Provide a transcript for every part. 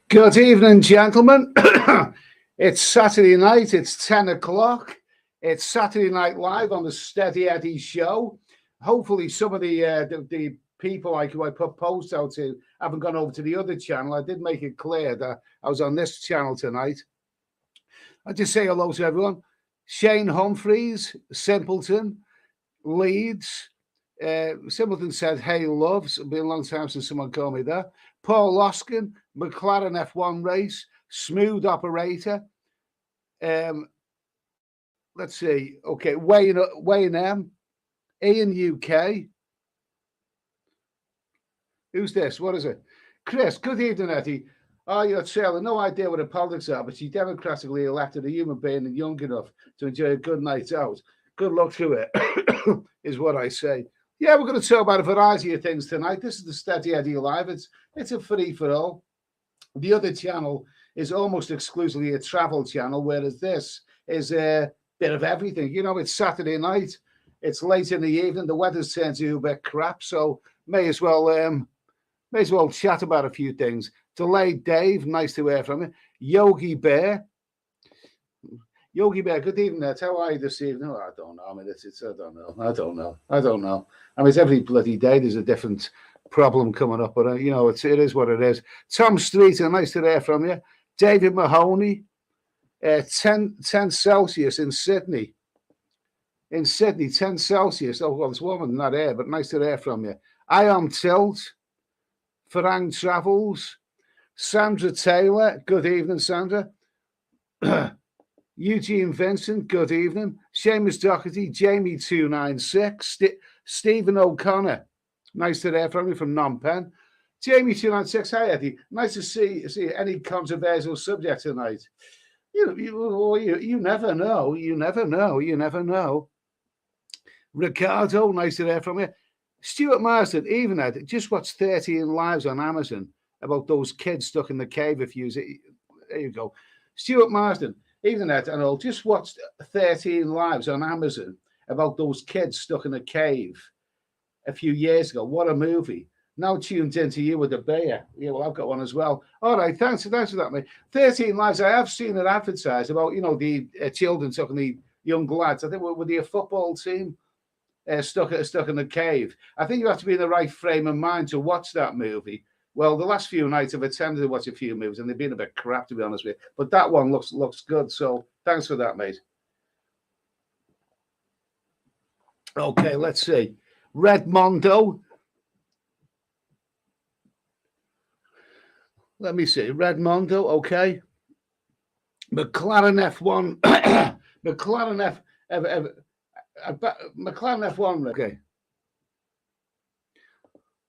Good evening, gentlemen. It's Saturday night. It's 10 o'clock. It's Saturday Night Live on the Steady Eddie show. Hopefully, some of the people who I put posts out to haven't gone over to the other channel. I did make it clear that I was on this channel tonight. I just say hello to everyone. Shane Humphreys, Simpleton, Leeds. Simpleton said, "Hey, loves." It's been a long time since someone called me that. Paul Oskin, McLaren F1 race, smooth operator. Let's see. Okay, Wayne M, Ian UK. Who's this? What is it? Chris, good evening, Eddie. Oh, you're Taylor. No idea what the politics are, but she's democratically elected a human being and young enough to enjoy a good night out. Good luck to it, is what I say. Yeah, we're going to talk about a variety of things tonight. This is the Steady Eddie Live. It's a free-for-all. The other channel is almost exclusively a travel channel, whereas this is a bit of everything. You know, it's Saturday night. It's late in the evening. The weather's turned to a bit crap, so may as well chat about a few things. Delayed Dave, nice to hear from you. Yogi Bear, good evening. How are you this evening? Oh, I don't know. I mean, I don't know. I mean, it's every bloody day there's a different problem coming up, but you know, it is what it is. Tom Street, nice to hear from you. David Mahoney, 10 Celsius in Sydney. In Sydney, 10 Celsius. Oh, well, it's warmer than that here, but nice to hear from you. I am Tilt, Farang Travels, Sandra Taylor, good evening, Sandra. Eugene Vincent, good evening. Seamus Doherty, Jamie296, Stephen O'Connor, nice to hear from you from Phnom Penh. Jamie296, hi Eddie, nice to see any controversial subject tonight. You never know, you never know. Ricardo, nice to hear from you. Stuart Marsden, even Ed, just watched 13 Lives on Amazon about those kids stuck in the cave. There you go. Stuart Marsden, even Ed, and I'll just watched 13 Lives on Amazon about those kids stuck in a cave a few years ago. What a movie. Now tuned into you with a beer. Yeah, well, I've got one as well. All right, thanks for that, mate. 13 Lives, I have seen it advertised about, the children stuck in the young lads. I think with the football team stuck in the cave. I think you have to be in the right frame of mind to watch that movie. Well, the last few nights I've attempted to watch a few movies and they've been a bit crap, to be honest with you. But that one looks good. So thanks for that, mate. Okay, let's see. Redmondo. Let me see. Redmondo, okay. McLaren F1. McLaren F1. Okay.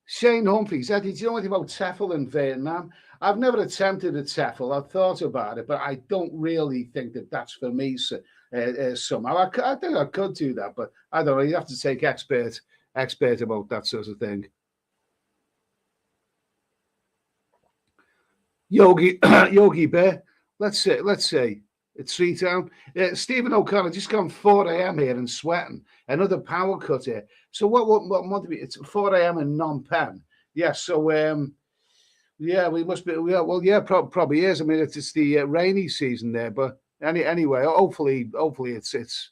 Shane Humphreys, Eddie, do you know anything about TEFL in Vietnam? I've never attempted a TEFL. I've thought about it, but I don't really think that that's for me somehow. I think I could do that, but I don't know. You have to take expert about that sort of thing. Yogi Bear, let's say it's 3 town. Stephen O'Connor just gone 4 a.m. here and sweating. Another power cut here. So what month to be? It's 4 a.m. in Phnom Penh. Yeah. So yeah, we must be. Yeah, well, yeah, probably is. I mean, it's the rainy season there, but anyway, hopefully it's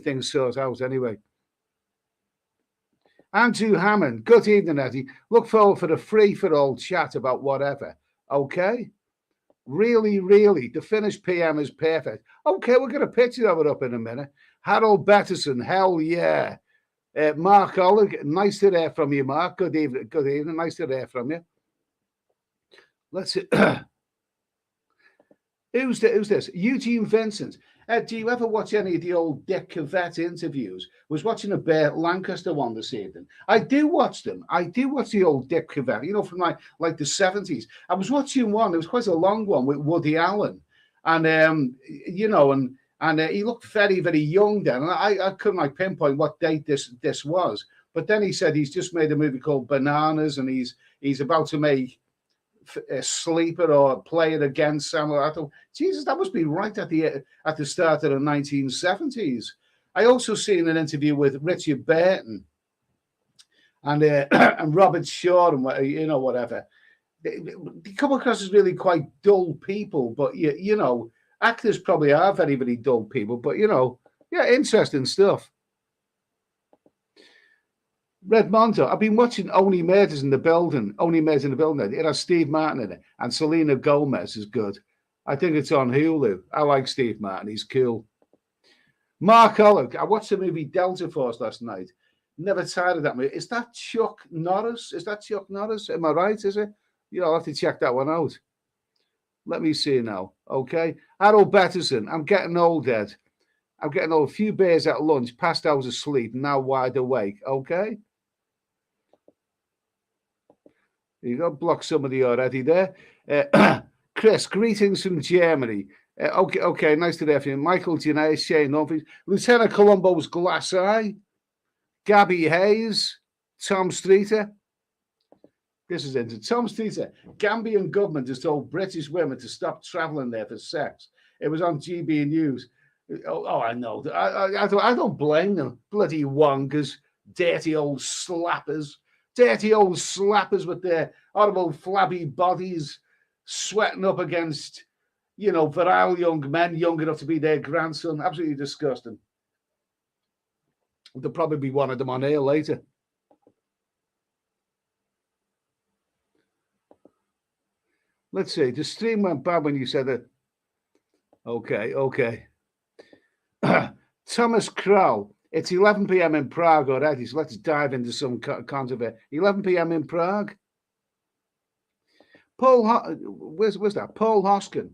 things sort out anyway. Andrew Hammond, good evening, Eddie. Look forward for the free-for-all chat about whatever. Okay. Really, the finished PM is perfect. Okay, we'll get a picture of it up in a minute. Harold Betterson, hell yeah. Mark Oleg, nice to hear from you, Mark. Good evening. Nice to hear from you. Let's see. Who's this? Eugene Vincent. Do you ever watch any of the old Dick Cavett interviews? Was watching a Burt Lancaster one this evening. I do watch them. I do watch the old Dick Cavett, from like the 70s. I was watching one. It was quite a long one with Woody Allen, and and he looked very, very young then. And I couldn't pinpoint what date this was. But then he said he's just made a movie called Bananas, and he's about to make Sleeper or Play It Again somewhere. I thought, Jesus, that must be right at the start of the 1970s. I also seen an interview with Richard Burton and Robert Shaw and whatever. they come across as really quite dull people, but you know, actors probably are very, very dull people, but you know, yeah, interesting stuff. Redmondo, I've been watching Only Murders in the Building. Only Murders in the Building. It has Steve Martin in it, and Selena Gomez is good. I think it's on Hulu. I like Steve Martin. He's cool. Mark Ollick. I watched the movie Delta Force last night. Never tired of that movie. Is that Chuck Norris? Is that Chuck Norris? Am I right? Is it? You know, I'll have to check that one out. Let me see now. Okay. Harold Betterson. I'm getting old, Ed. I'm getting old. A few beers at lunch, passed out asleep, now wide awake. Okay. You got block somebody already there. Chris, greetings from Germany. Okay, nice to hear from you. Michael Janae, Shane Humphries, Lieutenant Columbo's glass eye, Gabby Hayes, Tom Streeter. This is into Tom Streeter. Gambian government has told British women to stop travelling there for sex. It was on GB News. I know. I don't blame them. Bloody wongers, dirty old slappers. Dirty old slappers with their horrible flabby bodies sweating up against, you know, virile young men young enough to be their grandson. Absolutely disgusting. There'll probably be one of them on air later. Let's see. The stream went bad when you said it. Okay. Thomas Kroll. It's 11 p.m. in Prague already, so let's dive into some controversy. 11 p.m. in Prague. Where's that? Paul Hoskin.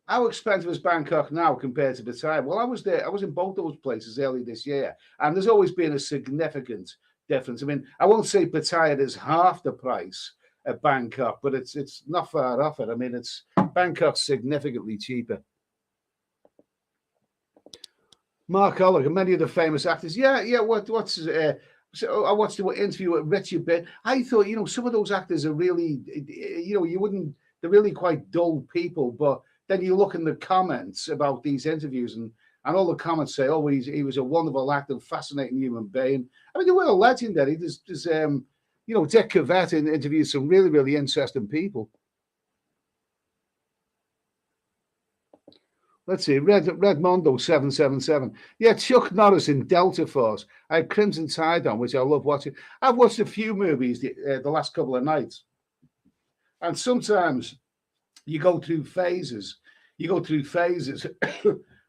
How expensive is Bangkok now compared to Pattaya? Well, I was there. I was in both those places early this year, and there's always been a significant difference. I mean, I won't say Pattaya is half the price at Bangkok, but it's not far off it. I mean, it's Bangkok's significantly cheaper. Mark Ollick and many of the famous actors. Yeah. So I watched the interview with Richard Bit. I thought, you know, some of those actors are really, you know, they're really quite dull people. But then you look in the comments about these interviews and all the comments say, oh, he was a wonderful actor, fascinating human being. I mean, they were legendary. There's you know, Dick Cavett interviewed some really, really interesting people. Let's see, Redmondo 777. Yeah, Chuck Norris in Delta Force. I had Crimson Tide on, which I love watching. I've watched a few movies the last couple of nights. And sometimes you go through phases.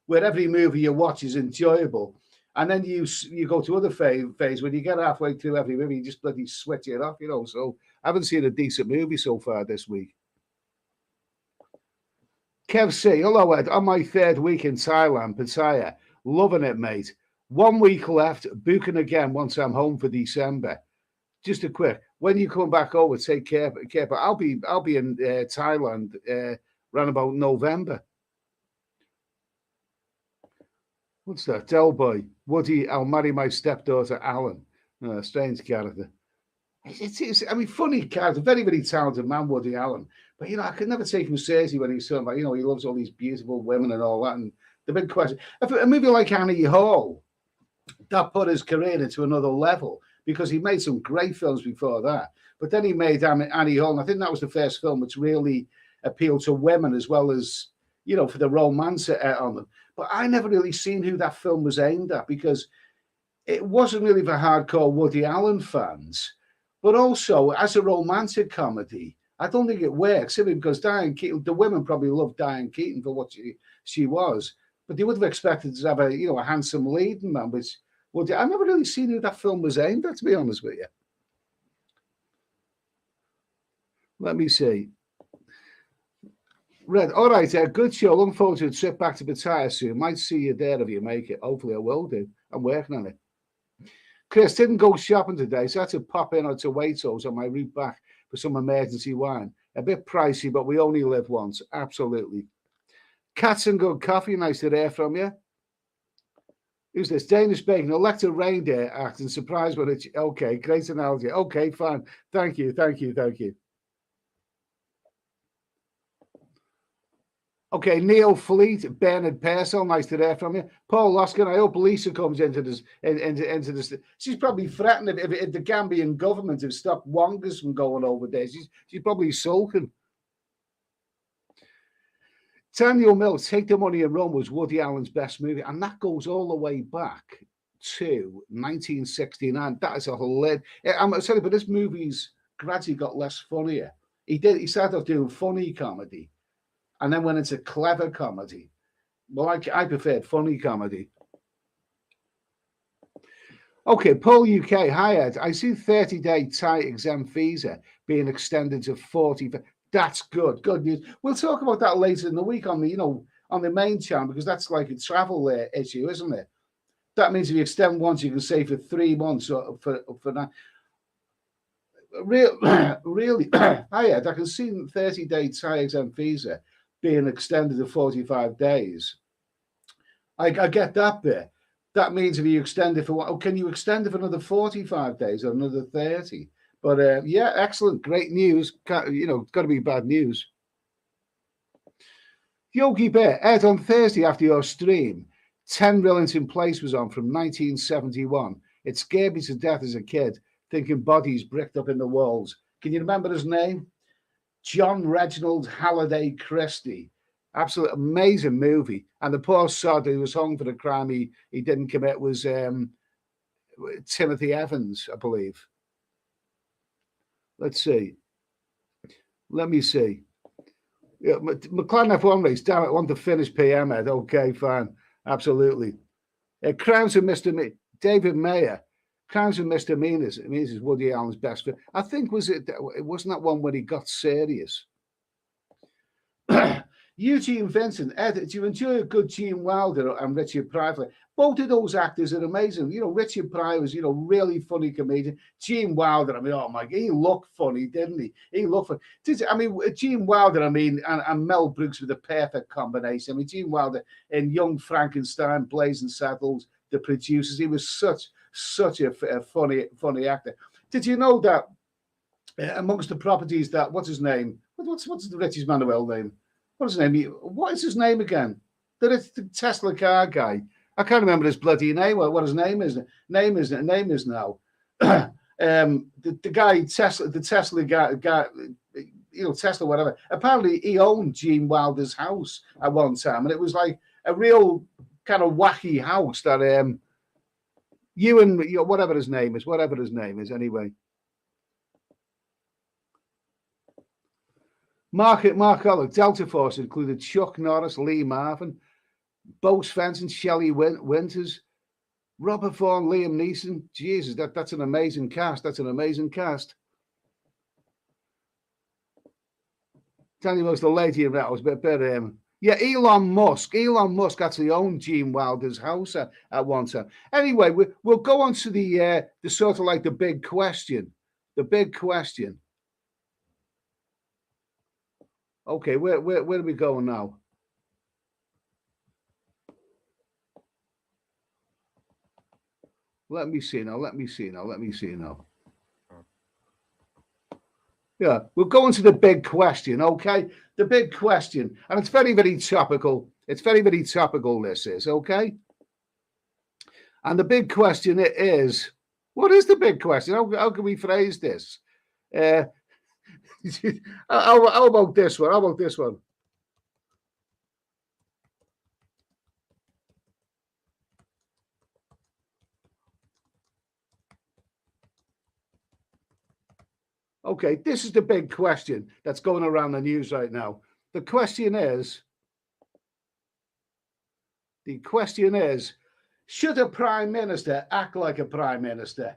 Where every movie you watch is enjoyable. And then you go to other phase when you get halfway through every movie, you just bloody switch it off, you know. So I haven't seen a decent movie so far this week. Kev C, hello Ed, on my third week in Thailand, Pattaya, loving it, mate. 1 week left, booking again once I'm home for December. Just a quick, when you come back over, take care. But I'll be in Thailand around about November. What's that? Del Boy, Woody, I'll marry my stepdaughter Alan. Strange character. It's I mean, funny character, very, very talented man, Woody Allen. But, you know, I could never take him seriously when he's talking about, you know, he loves all these beautiful women and all that. And the big question, a movie like Annie Hall, that put his career into another level because he made some great films before that. But then he made Annie Hall, and I think that was the first film which really appealed to women as well as, you know, for the romance on them. But I never really seen who that film was aimed at because it wasn't really for hardcore Woody Allen fans. But also, as a romantic comedy, I don't think it works simply because Diane Keaton, the women probably loved Diane Keaton for what she was, but they would have expected to have a handsome leading man, which I never really seen who that film was aimed at, to be honest with you. Let me see. Red, all right, good show. Looking forward to a trip back to Pattaya soon. Might see you there if you make it. Hopefully I will do. I'm working on it. Chris, didn't go shopping today, so I had to pop in to Waitrose on my route back for some emergency wine. A bit pricey, but we only live once. Absolutely. Cats and good coffee. Nice to hear from you. Who's this? Danish bacon. Elected reindeer acting surprised when it's okay. Great analogy. Okay, fine. Thank you. Okay, Neil Fleet, Bernard Purcell, nice to hear from you. Paul Loskin, I hope Lisa comes into this. Into this. She's probably threatened if the Gambian government have stopped Wongas from going over there. She's probably sulking. Daniel Mills, Take the Money and Run was Woody Allen's best movie, and that goes all the way back to 1969. That is a hilarious. I'm sorry, but this movie's gradually got less funnier. He started off doing funny comedy, and then went into clever comedy. Well, I preferred funny comedy. Okay, Paul UK, hi Ed. I see 30-day Thai exempt visa being extended to 40. That's good. Good news. We'll talk about that later in the week on the, on the main channel, because that's like a travel issue, isn't it? That means if you extend once, you can stay for 3 months or for that. Really, hi Ed. I can see 30-day Thai exempt visa being extended to 45 days. I get that bit. That means if you extend it for can you extend it for another 45 days or another 30? But yeah, excellent, great news. Got to be bad news. Yogi Bear, Ed, on Thursday after your stream, 10 Rillington Place was on from 1971. It scared me to death as a kid, thinking bodies bricked up in the walls. Can you remember his name? John Reginald Halliday Christie. Absolute amazing movie. And the poor sod who was hung for the crime he didn't commit was Timothy Evans, I believe. Let's see. Let me see. Yeah, McLaren F1 race. Damn it, want to finish PM, Ed. Okay, fine. Absolutely. Crimes and Misdemeanors. David Mayer. Crimes and Misdemeanors. It means it's Woody Allen's best film. I think it wasn't that one when he got serious. Eugene Vincent, Ed, do you enjoy a good Gene Wilder and Richard Pryor? Both of those actors are amazing. Richard Pryor was, really funny comedian. Gene Wilder, oh my God, he looked funny, didn't he? He looked funny. Gene Wilder, and Mel Brooks were the perfect combination. Gene Wilder in Young Frankenstein, Blazing Saddles, The Producers, he was such a funny actor. Did you know that amongst the properties that, what's his name? What's the Richie's Manuel name? What's his name? What is his name again? The Tesla car guy. I can't remember his bloody name. What his name is. Name is now. The guy Tesla. The Tesla guy. Tesla, whatever. Apparently, he owned Gene Wilder's house at one time, and it was like a real kind of wacky house that whatever his name is, anyway. Mark Ollick, Delta Force included Chuck Norris, Lee Marvin, Bo Svensson, Shelley Winters, Robert Vaughn, Liam Neeson. Jesus, that's an amazing cast. Danny was the lady in that was a bit yeah, Elon Musk actually owned Gene Wilder's house at one time. Anyway, we'll go on to the sort of like the big question. Okay, where are we going now? Let me see now. Yeah, we'll go into the big question, okay? The big question. And it's very, very topical. This is, okay? And the big question is, what is the big question? How can we phrase this? How about this one? Okay, this is the big question that's going around the news right now. The question is, should a prime minister act like a prime minister?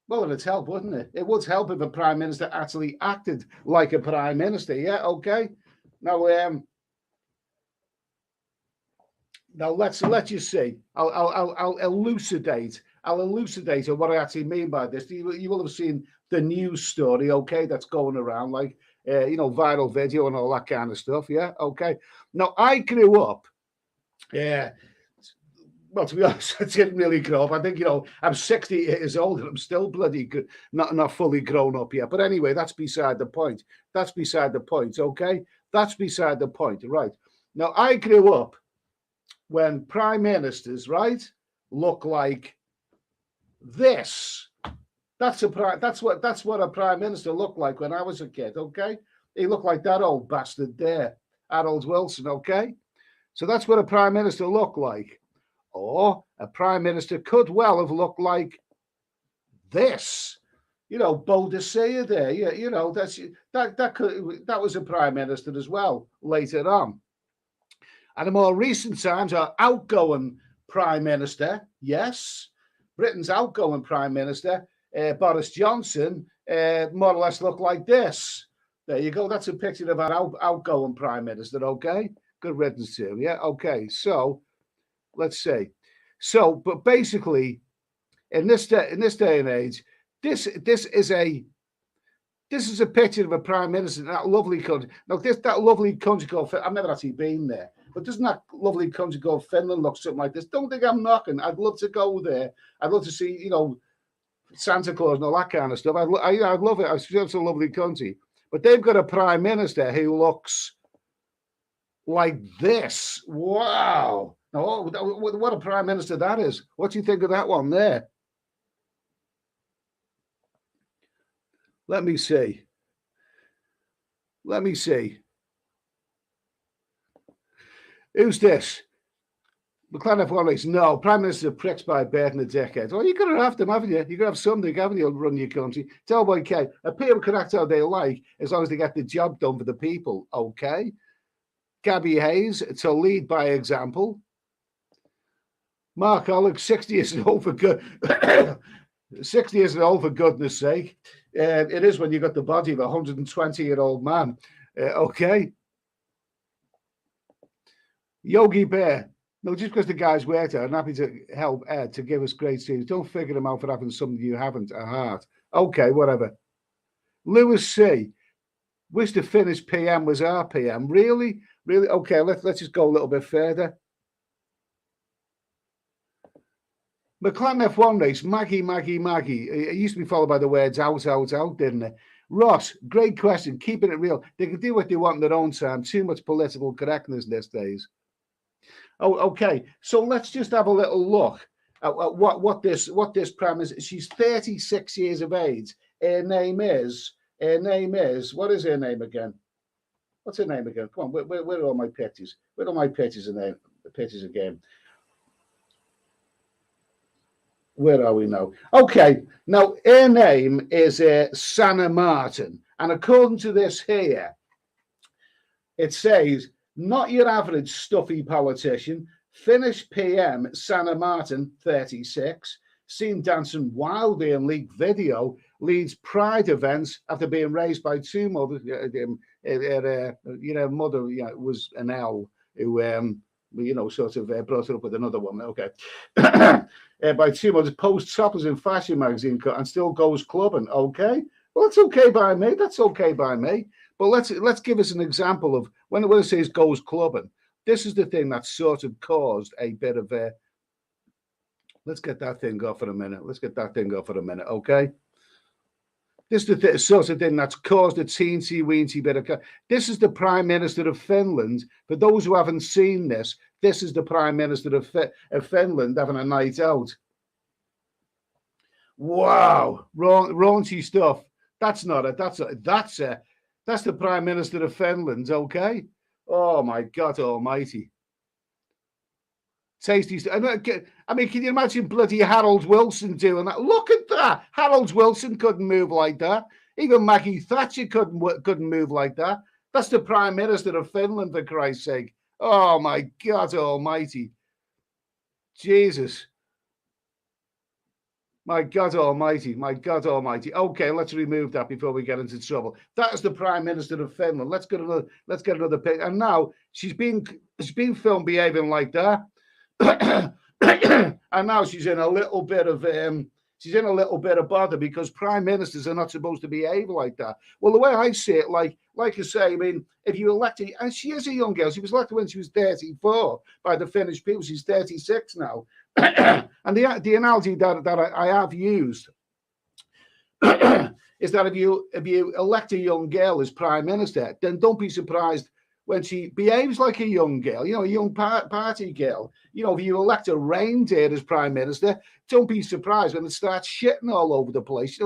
Well, it'd help, wouldn't it? It would help if a prime minister actually acted like a prime minister. Yeah, okay. Now let's you see. I'll elucidate on what I actually mean by this. You will have seen the news story, okay, that's going around, like viral video and all that kind of stuff. Yeah, okay. Now I grew up. Yeah. Well, to be honest, I didn't really grow up. I think, I'm 60 years old and I'm still bloody good, not fully grown up yet. But anyway, that's beside the point. Okay? That's beside the point, right? Now, I grew up when prime ministers, right, look like this. That's what a prime minister looked like when I was a kid, okay? He looked like that old bastard there, Harold Wilson, okay? So that's what a prime minister looked like. Or a prime minister could well have looked like this. You know, Boadicea there. Yeah, you know, that was a prime minister as well later on. And in more recent times, our outgoing prime minister, yes, Britain's outgoing prime minister, Boris Johnson, more or less looked like this. There you go. That's a picture of our outgoing prime minister. Okay, good riddance to him. Yeah. Okay. So let's see. So, but basically, in this day and age, this is a picture of a prime minister in that lovely country. Now, that lovely country called, I've never actually been there, but doesn't that lovely country called Finland look something like this? Don't think I'm knocking. I'd love to go there. I'd love to see, you know, Santa Claus and all that kind of stuff. I'd love it. I feel it's a lovely country. But they've got a prime minister who looks like this. Wow. Now, what a prime minister that is. What do you think of that one there? Let me see. Who's this? McLaren F1 no, Prime Minister pricks by birth in a decade. Well, you're going to have them, haven't you? You're going to have something, haven't you, run your country? Tell boy K, people can act how they like as long as they get the job done for the people, okay? Gabby Hayes, to lead by example. Mark Ollick, 60 years old for good. 60 years old for goodness sake. It is when you got the body of a 120-year-old man. Okay. Yogi Bear. No, just because the guys worked out, I'm happy to help Ed to give us great series. Don't figure them out for having something you haven't at heart. Okay, whatever. Lewis C. Wish the Finnish PM was our PM. Really? Really? Okay, let's just go a little bit further. McLaren F1 race, Maggie. It used to be followed by the words out, didn't it? Ross, great question. Keeping it real. They can do what they want in their own time. Too much political correctness these days. Oh, okay. So let's just have a little look at what this prime is. She's 36 years of age. Her name is. What is her name again? What's her name again? Come on. Where are all my pictures? Where are my pictures and the pictures again? Where are we now? Okay, now her name is Sanna Martin. And according to this here, it says, not your average stuffy politician, Finnish PM Sanna Martin, 36, seen dancing wildly in leaked video, leads pride events after being raised by two mothers. Mother was an L who, sort of brought her up with another woman. Okay. By two mothers, posts toppers in fashion magazine and still goes clubbing. Okay. Well, that's okay by me. That's okay by me. But let's give us an example of when it says goes clubbing. This is the thing that sort of caused a bit of a. Let's get that thing off for a minute. Okay. This is the sort of thing that's caused a teensy-weensy bit of... This is the Prime Minister of Finland. For those who haven't seen this, this is the Prime Minister of Finland having a night out. Wow. Raunchy stuff. That's not it. That's the Prime Minister of Finland, okay? Oh, my God almighty. Tasty stuff. I mean, can you imagine bloody Harold Wilson doing that? Look at that. Harold Wilson couldn't move like that. Even Maggie Thatcher couldn't move like that. That's the Prime Minister of Finland, for Christ's sake. Oh, my God almighty. Jesus. My God almighty. Okay, let's remove that before we get into trouble. That is the Prime Minister of Finland. Let's get another pic. And now she's been filmed behaving like that. And now she's in a little bit of bother because prime ministers are not supposed to behave like that. Well, the way I see it, like I say, I mean, if you elect her, and she is a young girl, she was elected when she was 34 by the Finnish people. She's 36 now. And the analogy that I have used is that if you elect a young girl as prime minister, then don't be surprised when she behaves like a young girl, a young party girl. If you elect a reindeer as prime minister, don't be surprised when it starts shitting all over the place.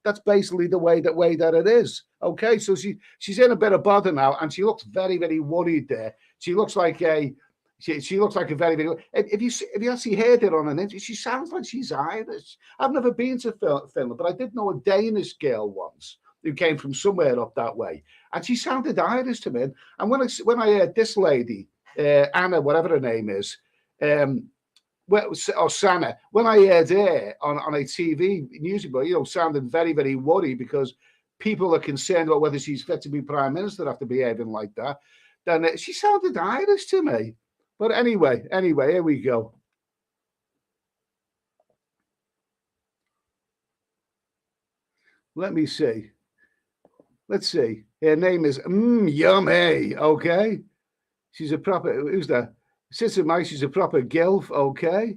That's basically the way that it is. Okay, so she's in a bit of bother now, and she looks very, very worried there. She looks like a very, very. If you actually heard it on an interview, she sounds like she's Irish. I've never been to Finland, but I did know a Danish girl once who came from somewhere up that way, and she sounded Irish to me. And when I heard this lady, Anna, whatever her name is, or Sana, when I heard her on a TV music, sounding very, very worried because people are concerned about whether she's fit to be prime minister after behaving like that, then she sounded Irish to me. But anyway, here we go. Let me see. Let's see. Her name is Yummy. Okay. She's a proper. Who's that? Sister Mike. She's a proper gilf. Okay.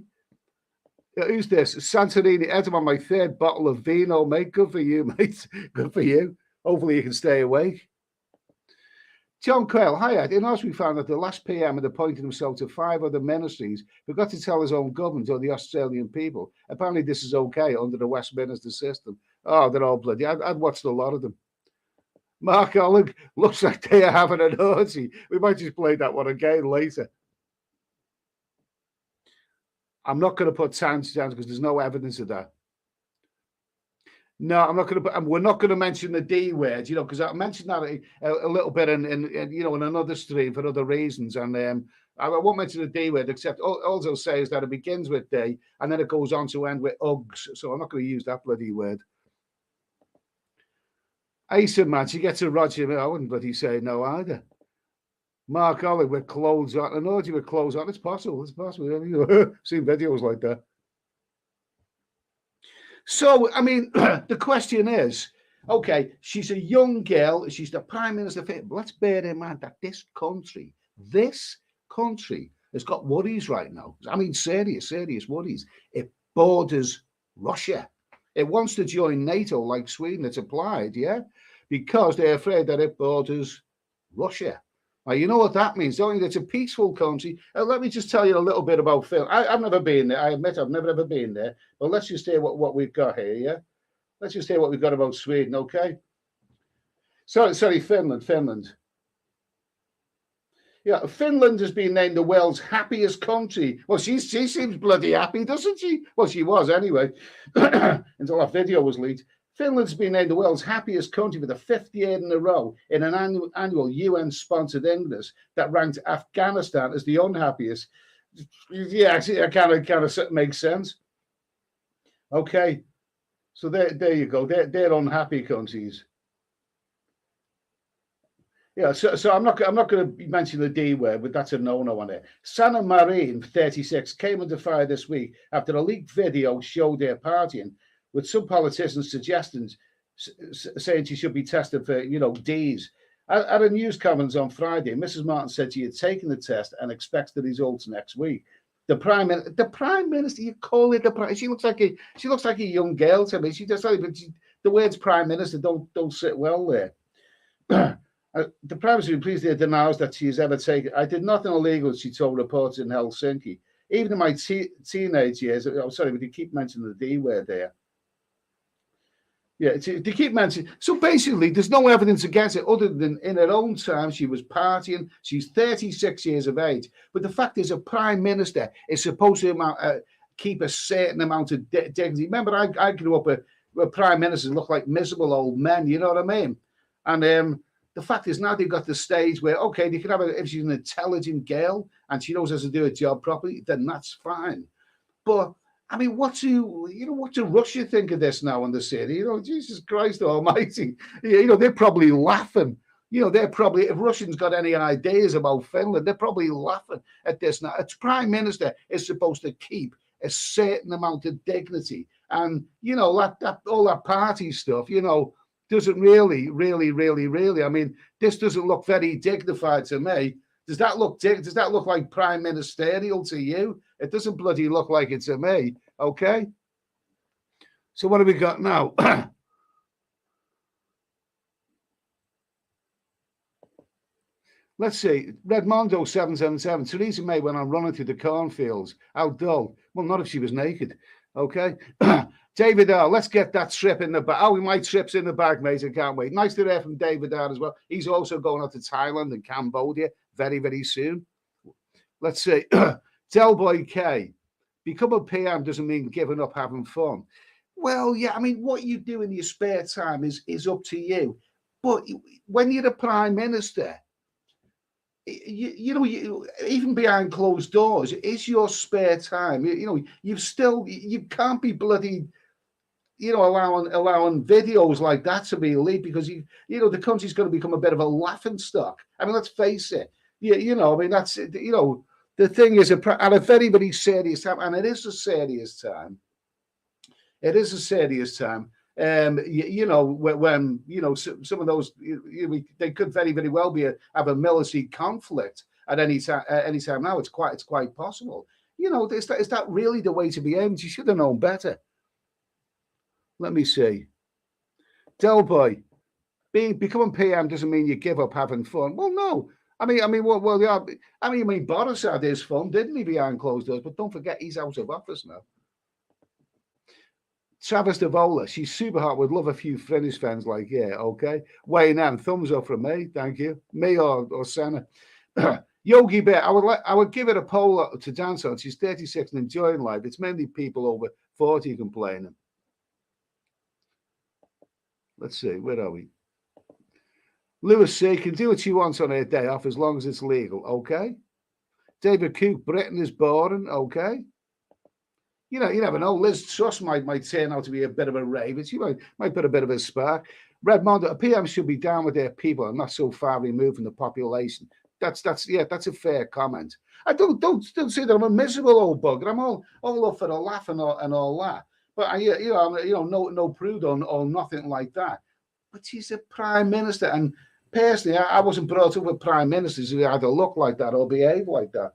Who's this? Santorini. I'm on my third bottle of vino, mate. Good for you, mate. Good for you. Hopefully you can stay awake. John Quayle, hi Ed. In ours, we found that the last PM had appointed himself to 5 other ministries, forgot to tell his own government or the Australian people. Apparently, this is okay under the Westminster system. Oh, they're all bloody. I'd watched a lot of them. Mark Oleg, looks like they are having an orgy. We might just play that one again later. I'm not going to put times down because there's no evidence of that. No, I'm not going to. We're not going to mention the D word, because I mentioned that a little bit in another stream for other reasons, and I won't mention the D word except all I'll say is that it begins with D and then it goes on to end with Uggs. So I'm not going to use that bloody word. Asa, man, she gets a Roger. I wouldn't bloody say no either. Mark Ollie with clothes on, an orgy with clothes on. It's possible. It's possible. Seen videos like that. So, I mean, the question is, okay, she's a young girl. She's the prime minister. Let's bear in mind that this country has got worries right now. I mean, serious worries. It borders Russia. It wants to join NATO like Sweden. It's applied, yeah, because they're afraid that it borders Russia. Now, you know what that means, don't you? It's a peaceful country. Let me just tell you a little bit about Finland. I've never been there. I admit I've never ever been there. But let's just hear what we've got here, yeah? Let's just hear what we've got about Sweden, okay? Sorry, Finland. Yeah, Finland has been named the world's happiest country. Well, she seems bloody happy, doesn't she? Well, she was anyway, until that video was leaked. Finland's been named the world's happiest country for the 5th year in a row in an annual UN-sponsored index that ranked Afghanistan as the unhappiest. Yeah, actually, it kind of makes sense. Okay, so there you go. They're unhappy countries. Yeah, so I'm not going to mention the D word, but that's a no-no on it. Sanna Marin, 36, came under fire this week after a leaked video showed her partying, with some politicians suggesting, saying she should be tested for, D's. At a news conference on Friday, Mrs. Martin said she had taken the test and expects the results next week. The prime minister, you call it the prime? She looks like a young girl to me. She just, but the words prime minister don't sit well there. The prime minister, please, denies that she has ever taken. I did nothing illegal, she told reporters in Helsinki. Even in my teenage years, I'm sorry, but you keep mentioning the D word there. Yeah, they keep mentioning. So basically, there's no evidence against it other than in her own time she was partying. She's 36 years of age. But the fact is, a prime minister is supposed to keep a certain amount of dignity. Remember, I grew up where prime ministers look like miserable old men. You know what I mean? And the fact is, now they've got the stage where, okay, they can have if she's an intelligent girl and she knows how to do a job properly, then that's fine. But I mean, what do Russia think of this now in the city? Jesus Christ Almighty! They're probably laughing. They're probably, if Russians got any ideas about Finland, they're probably laughing at this now. Its prime minister is supposed to keep a certain amount of dignity, and all that party stuff, doesn't really. I mean, this doesn't look very dignified to me. Does that look like prime ministerial to you? It doesn't bloody look like it to me. Okay. So what have we got now? Let's see. Redmondo 777. Theresa May went on running through the cornfields. How dull. Well, not if she was naked. Okay. David R. Let's get that trip in the bag. Oh, my trip's in the bag, mate. I can't wait. Nice to hear from David R. as well. He's also going out to Thailand and Cambodia very, very soon. Let's see. Delboy K. Become a PM doesn't mean giving up having fun. Well, yeah, I mean, what you do in your spare time is up to you. But when you're the Prime Minister, even behind closed doors, it's your spare time. You can't be bloody, allowing videos like that to be leaked because the country's going to become a bit of a laughing stock. I mean, let's face it. That's the thing is at a very, very serious time, and it is a serious time. It is a serious time. When some of those, they could very, very well have a military conflict at any time. Now, it's quite possible. Is that really the way to be aimed? You should have known better. Let me see. Delboy, becoming PM doesn't mean you give up having fun. Well, no. Boris had his fun, didn't he, behind closed doors? But don't forget, he's out of office now. Travis Devola, she's super hot. Would love a few Finnish fans like, yeah, okay. Wayne M, thumbs up from me, thank you. Me or Senna. Yogi Bear, I would give it a poll to dance on. She's 36 and enjoying life. It's mainly people over 40 complaining. Let's see, where are we? Lewis C can do what she wants on her day off as long as it's legal, okay. David Cook, Britain is boring, okay. You never know. Liz Truss might turn out to be a bit of a raven. She might put a bit of a spark. Redmondo, a PM should be down with their people and not so far removed from the population. That's a fair comment. I don't say that I'm a miserable old bugger. I'm all up for the laugh and all that. But I'm no prude or nothing like that. But she's a prime minister, and personally, I wasn't brought up with prime ministers who either look like that or behave like that.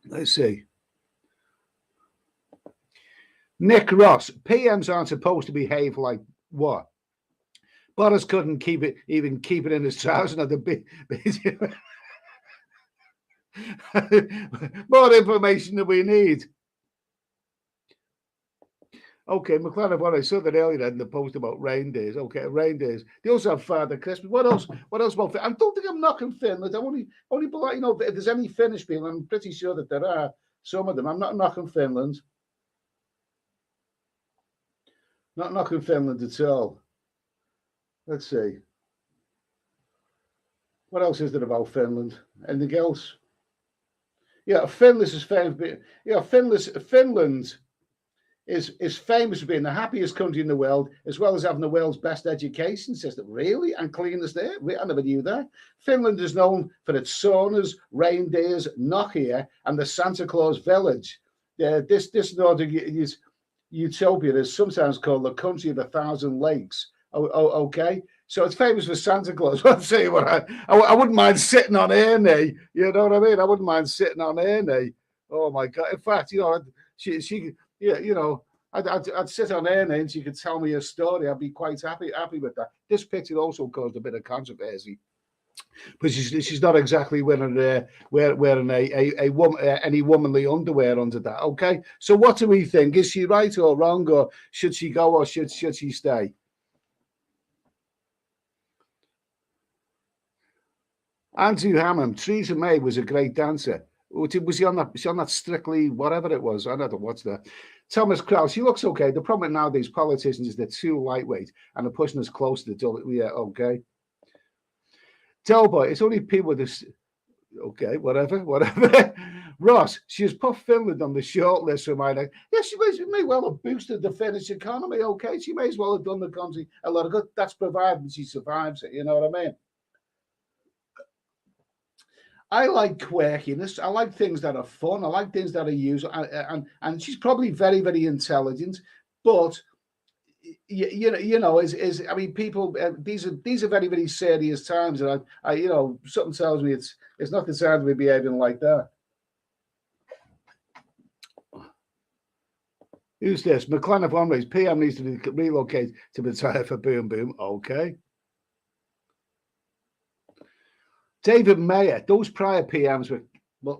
Let's see. Nick Ross, PMs aren't supposed to behave like what? Boris couldn't keep it in his trousers. More information than we need. Okay, McLaren, what I saw that earlier in the post about reindeers. Okay, reindeers. They also have Father Christmas. What else? What else about Finland? I don't think I'm knocking Finland. I'm only if there's any Finnish people, I'm pretty sure that there are some of them. I'm not knocking Finland. Not knocking Finland at all. Let's see. What else is there about Finland? Anything else? Yeah, Finland is famous. Yeah, Finland is famous for being the happiest country in the world, as well as having the world's best education system. Really? And cleanest air? I never knew that. Finland is known for its saunas, reindeers, Nokia, and the Santa Claus village. This northern utopia is sometimes called the country of 1,000 lakes. Okay? So it's famous for Santa Claus. I'll tell you what, I wouldn't mind sitting on Ernie. You know what I mean? I wouldn't mind sitting on Ernie. Oh, my God. In fact, she I'd sit on her and she could tell me a story. I'd be quite happy with that. This picture also caused a bit of controversy, but she's not exactly wearing any womanly underwear under that. Okay, so what do we think? Is she right or wrong, or should she go or should she stay? Andrew Hammond, Theresa May was a great dancer. Was she on that Strictly whatever it was? I don't know what's that. Thomas Krause, she looks okay. The problem nowadays politicians is they're too lightweight and they're pushing us close to the double. Yeah, okay. Delboy, it's only people with this. Okay, whatever. Ross, she has put Finland on the short list for my next. Yeah, she may well have boosted the Finnish economy. Okay, she may as well have done the country a lot of good. That's provided she survives it. You know what I mean? I like quirkiness. I like things that are fun. I like things that are used. And she's probably very, very intelligent. But I mean, people. These are very, very serious times, and I something tells me it's not the time to be behaving like that. Who's this? McLaren of Onways. PM needs to relocate to retire for Boom Boom. Okay. David Mayer, those prior PMs were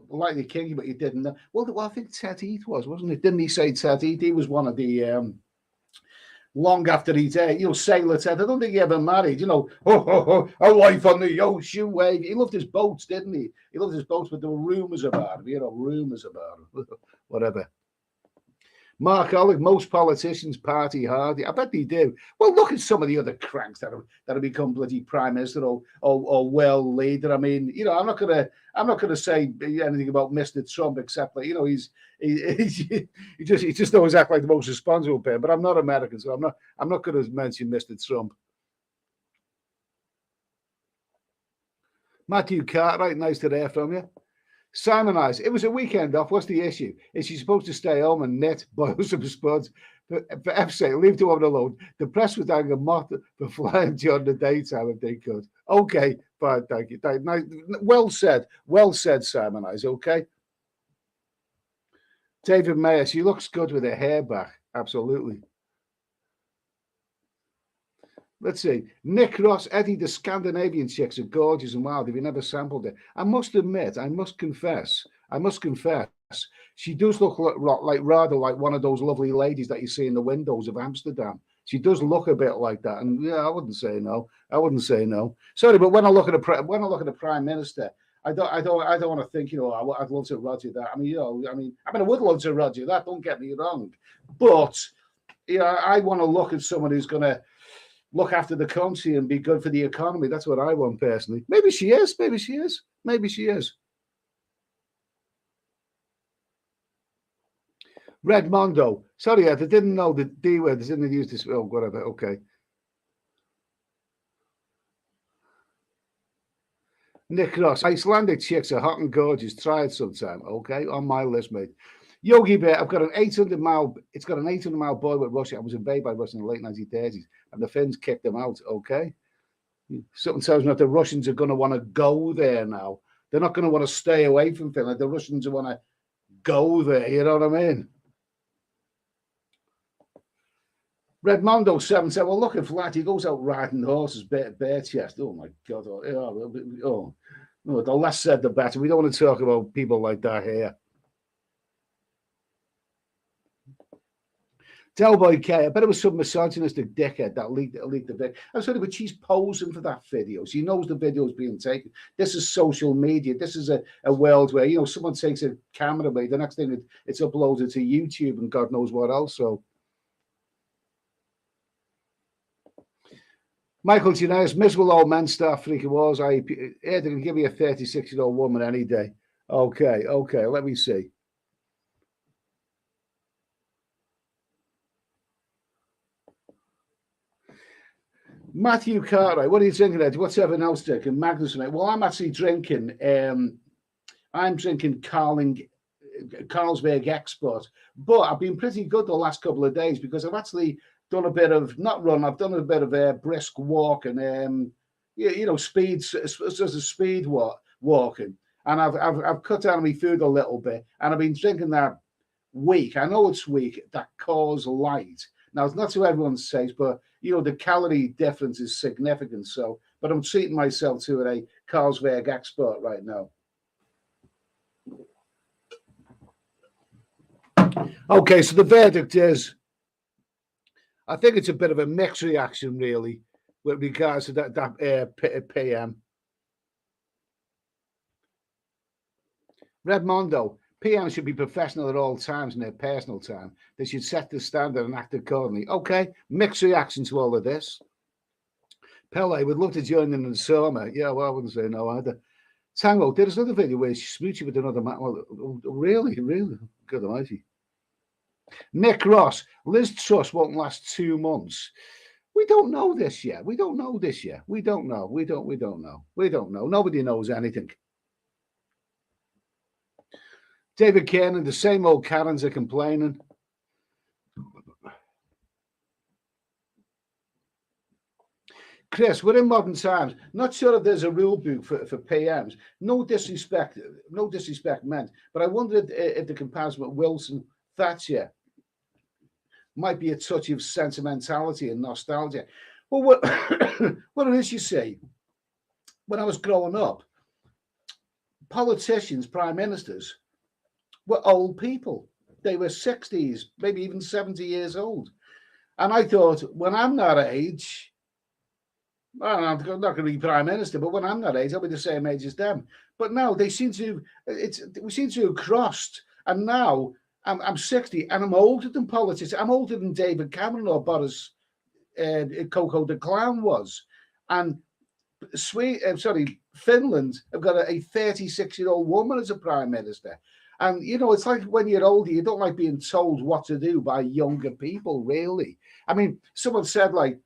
lightly kinky, but you didn't know. Well, I think Ted Heath wasn't it? Didn't he say Ted Heath? He was one of the long after he died, Sailor Ted. I don't think he ever married, a life on the ocean wave. He loved his boats, didn't he? He loved his boats, but there were rumours about him, rumours about him. Whatever. Mark Alec, most politicians party hard. I bet they do. Well, look at some of the other cranks that have become bloody prime minister or well leader. I mean, I'm not gonna say anything about Mr. Trump except that he just always act like the most responsible person. But I'm not American, so I'm not going to mention Mr. Trump. Matthew Cartwright, nice to hear from you. Simon Eyes, it was a weekend off. What's the issue? Is she supposed to stay home and knit, boil some spuds? For F's sake, leave the woman alone. The press would hang a moth for flying during the daytime if they could. Okay, fine, thank you. Nice. Well said, Simon Eyes, okay? David Mayer, she looks good with her hair back. Absolutely. Let's see. Nick Ross, Eddie, the Scandinavian chicks are gorgeous and wild. If you never sampled it, I must admit, I must confess, she does look rather like one of those lovely ladies that you see in the windows of Amsterdam. She does look a bit like that, and yeah, I wouldn't say no. Sorry, but when I look at a prime minister, I don't want to think, I'd love to Roger that. I would love to Roger that. Don't get me wrong, but I want to look at someone who's going to look after the country and be good for the economy. That's what I want personally. Maybe she is. Redmondo. Sorry, I didn't know the D word. I didn't use this. Oh, whatever. Okay. Nick Ross. Icelandic chicks are hot and gorgeous. Try it sometime. Okay, on my list, mate. Yogi Bear, I've got an 800-mile. It's got an 800-mile border with Russia. I was invaded by Russia in the late 1930s, and the Finns kicked them out. Okay, something tells me that the Russians are going to want to go there now. They're not going to want to stay away from Finland. The Russians want to go there. You know what I mean? Redmondo 7 said, "Well, looking flat. He goes out riding horses, bare chest. Oh my God! Oh, the less said, the better. We don't want to talk about people like that here." Delboy K, I bet it was some misogynistic dickhead that leaked the video. I'm sorry, but she's posing for that video. She knows the video is being taken. This is social media. This is a world where, someone takes a camera away. The next thing it's uploaded to YouTube and God knows what else. So, Michael Giannis, miserable old men start freaking wars. They can give me a 36-year-old woman any day. Okay, let me see. Matthew Cartwright, what are you drinking, Ed? What's everyone else drinking? Magnus, mate. Well, I'm actually drinking. I'm drinking Carlsberg Export, but I've been pretty good the last couple of days because I've actually done a bit of I've done a bit of brisk walk and speed walking, and I've cut down on my food a little bit, and I've been drinking that weak. I know it's weak. That Coors Light. Now, it's not to everyone's taste, but, the calorie difference is significant. So, but I'm treating myself to a Carlsberg Export right now. Okay, so the verdict is, I think it's a bit of a mixed reaction, really, with regards to that PM. Redmondo. PM should be professional at all times in their personal time. They should set the standard and act accordingly. Okay, mixed reaction to all of this. Pele would love to join in the summer. Yeah, well, I wouldn't say no either. Tango, there's another video where she's smooching with another man. Well, really? Good almighty. Nick Ross, Liz Truss won't last 2 months. We don't know this yet. We don't know. We don't know. Nobody knows anything. David Kernan, the same old Karens are complaining. Chris, we're in modern times. Not sure if there's a rule book for PMs. No disrespect meant. But I wondered if the comparison with Wilson, Thatcher might be a touch of sentimentality and nostalgia. Well, what it is, you see, when I was growing up, politicians, prime ministers, were old people. They were 60s, maybe even 70 years old. And I thought, when I'm that age, well, I'm not going to be prime minister, but when I'm that age, I'll be the same age as them. But now we seem to have crossed. And now I'm 60 and I'm older than politicians. I'm older than David Cameron or Boris Coco the Clown was. And Finland have got a 36-year-old woman as a prime minister. And, it's like when you're older, you don't like being told what to do by younger people, really. I mean, someone said, like,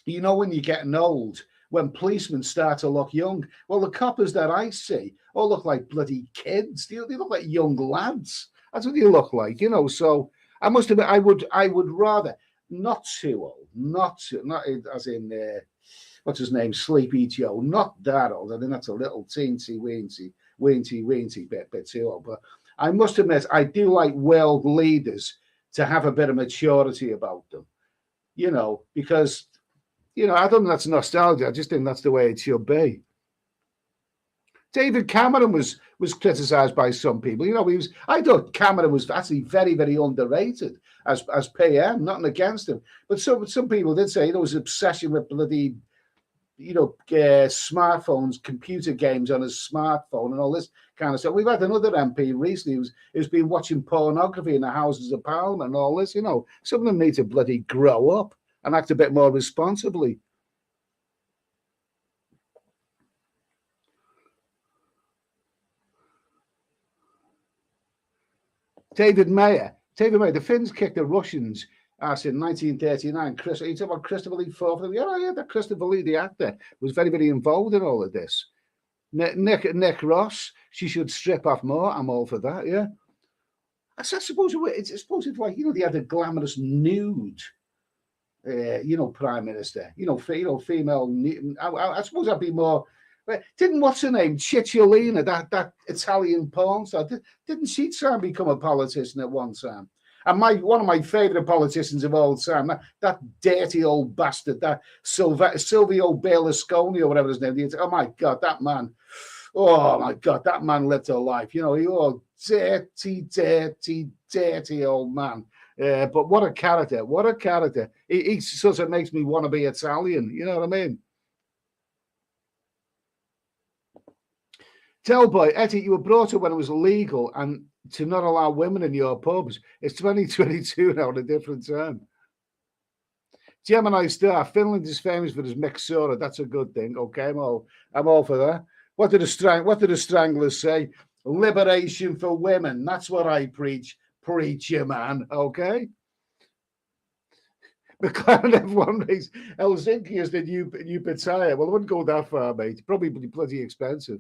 when you're getting old, when policemen start to look young, well, the coppers that I see all look like bloody kids. They look like young lads. That's what they look like, So I must admit, I would rather not too old, not as in what's his name, Sleepy Joe, not that old. I think that's a little teensy weensy bit too old. But I must admit, I do like world leaders to have a bit of maturity about them, because. I don't think that's nostalgia. I just think that's the way it should be. David Cameron was criticised by some people. I thought Cameron was actually very, very underrated as PM. Nothing against him, but some people did say his obsession with bloody, smartphones, computer games on his smartphone, and all this kind of stuff. We've had another MP recently who's been watching pornography in the Houses of Parliament and all this. Some of them need to bloody grow up and act a bit more responsibly. David Mayer, the Finns kicked the Russians ass in 1939. You talk about Christopher Lee Forth. Yeah, that Christopher Lee, the actor, was very, very involved in all of this. Nick Ross, she should strip off more. I'm all for that, yeah. I suppose it's like, they had a glamorous nude prime minister, female. I suppose I'd be more. Didn't what's her name, Cicciolina, that Italian porn star? Didn't she try and become a politician at one time? And one of my favourite politicians of all time, that dirty old bastard, that Silvio Berlusconi or whatever his name is. Oh my God, that man! Oh my God, that man lived a life. He was dirty old man. But what a character! What a character! He sort of makes me want to be Italian. You know what I mean? Tellboy, Eddie, you were brought up when it was illegal and to not allow women in your pubs. It's 2022 now, at a different time. Gemini Star, Finland is famous for his mixura. That's a good thing. Okay, I'm all for that. What did the Stranglers say? Liberation for women. That's what I preach. Preacher man, okay? McLaren F1 race. Helsinki is the new Pattaya. Well, I wouldn't go that far, mate. Probably bloody expensive.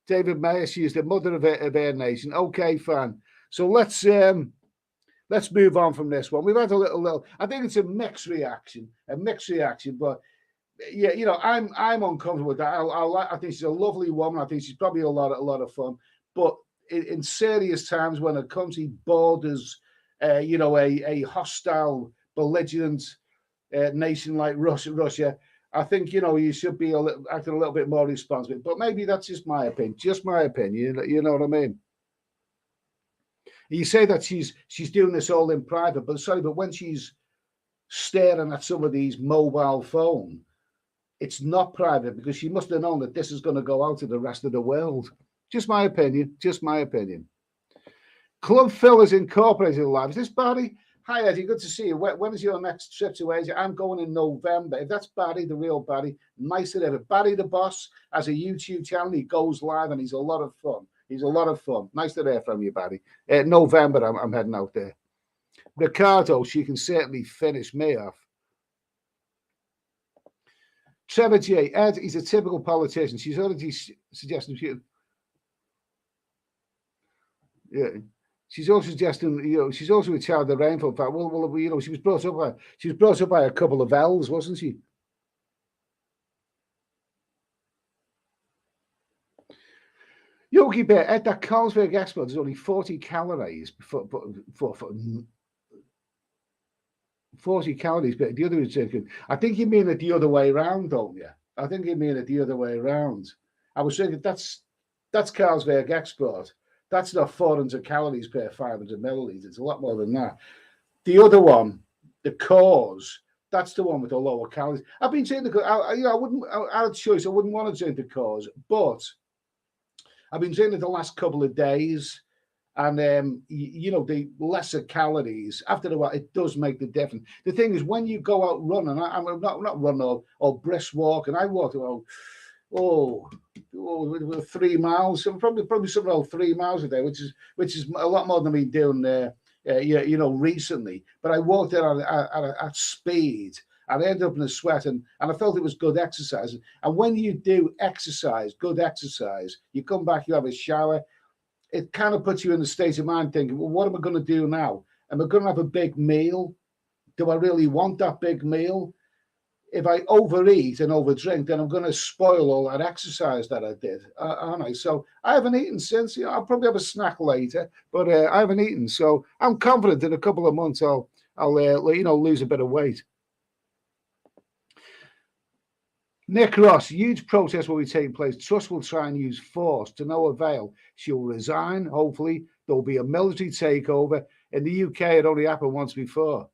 David Mayer, she is the mother of Air Nation. Okay, fine. So let's move on from this one. We've had a little. I think it's a mixed reaction. But yeah, I'm uncomfortable with that. I think she's a lovely woman. I think she's probably a lot of fun. But in serious times, when a country borders, a hostile, belligerent nation like Russia. I think, you should be acting a little bit more responsible. But maybe that's just my opinion. Just my opinion. You know what I mean? You say that she's doing this all in private, but when she's staring at some of these mobile phone, it's not private because she must have known that this is going to go out to the rest of the world. Just my opinion. Club Fillers Incorporated live. Is this Barry? Hi, Eddie. Good to see you. When is your next trip to Asia? I'm going in November. If that's Barry, the real Barry, nice to have it. Barry the Boss has a YouTube channel. He goes live and he's a lot of fun. Nice to hear from you, Barry. November, I'm heading out there. Ricardo, she can certainly finish me off. Trevor J. Ed, he's a typical politician. She's already suggesting yeah. She's also suggesting, she's also a child of the rainfall. In fact, well, she was brought up by a couple of elves, wasn't she? Yogi Bear, Ed, that Carlsberg Export is only 40 calories for 40 calories, but the other is thinking, I think you mean it the other way around, don't you? I think you mean it the other way around. I was thinking that's That's Carlsberg Export. That's not 400 calories per 500 milliliters. It's a lot more than that. The other one, the Coors, that's the one with the lower calories. I've been saying I wouldn't. I had a choice. I wouldn't want to drink the Coors, but I've been drinking it the last couple of days, and the lesser calories. After a while, it does make the difference. The thing is, when you go out running, I'm not running or brisk walking. I walked about 3 miles, so probably something like 3 miles a day, which is a lot more than I've been doing recently. But I walked there at speed. And I ended up in a sweat, and I felt it was good exercise. And when you do exercise, good exercise, you come back, you have a shower, it kind of puts you in a state of mind thinking, well, what am I going to do now? Am I going to have a big meal? Do I really want that big meal? If I overeat and overdrink, then I'm going to spoil all that exercise that I did, aren't I? So I haven't eaten since. I'll probably have a snack later, but I haven't eaten. So I'm confident in a couple of months I'll lose a bit of weight. Nick Ross, huge protest will be taking place. Truss will try and use force to no avail. She'll resign. Hopefully, there'll be a military takeover. In the UK, it only happened once before.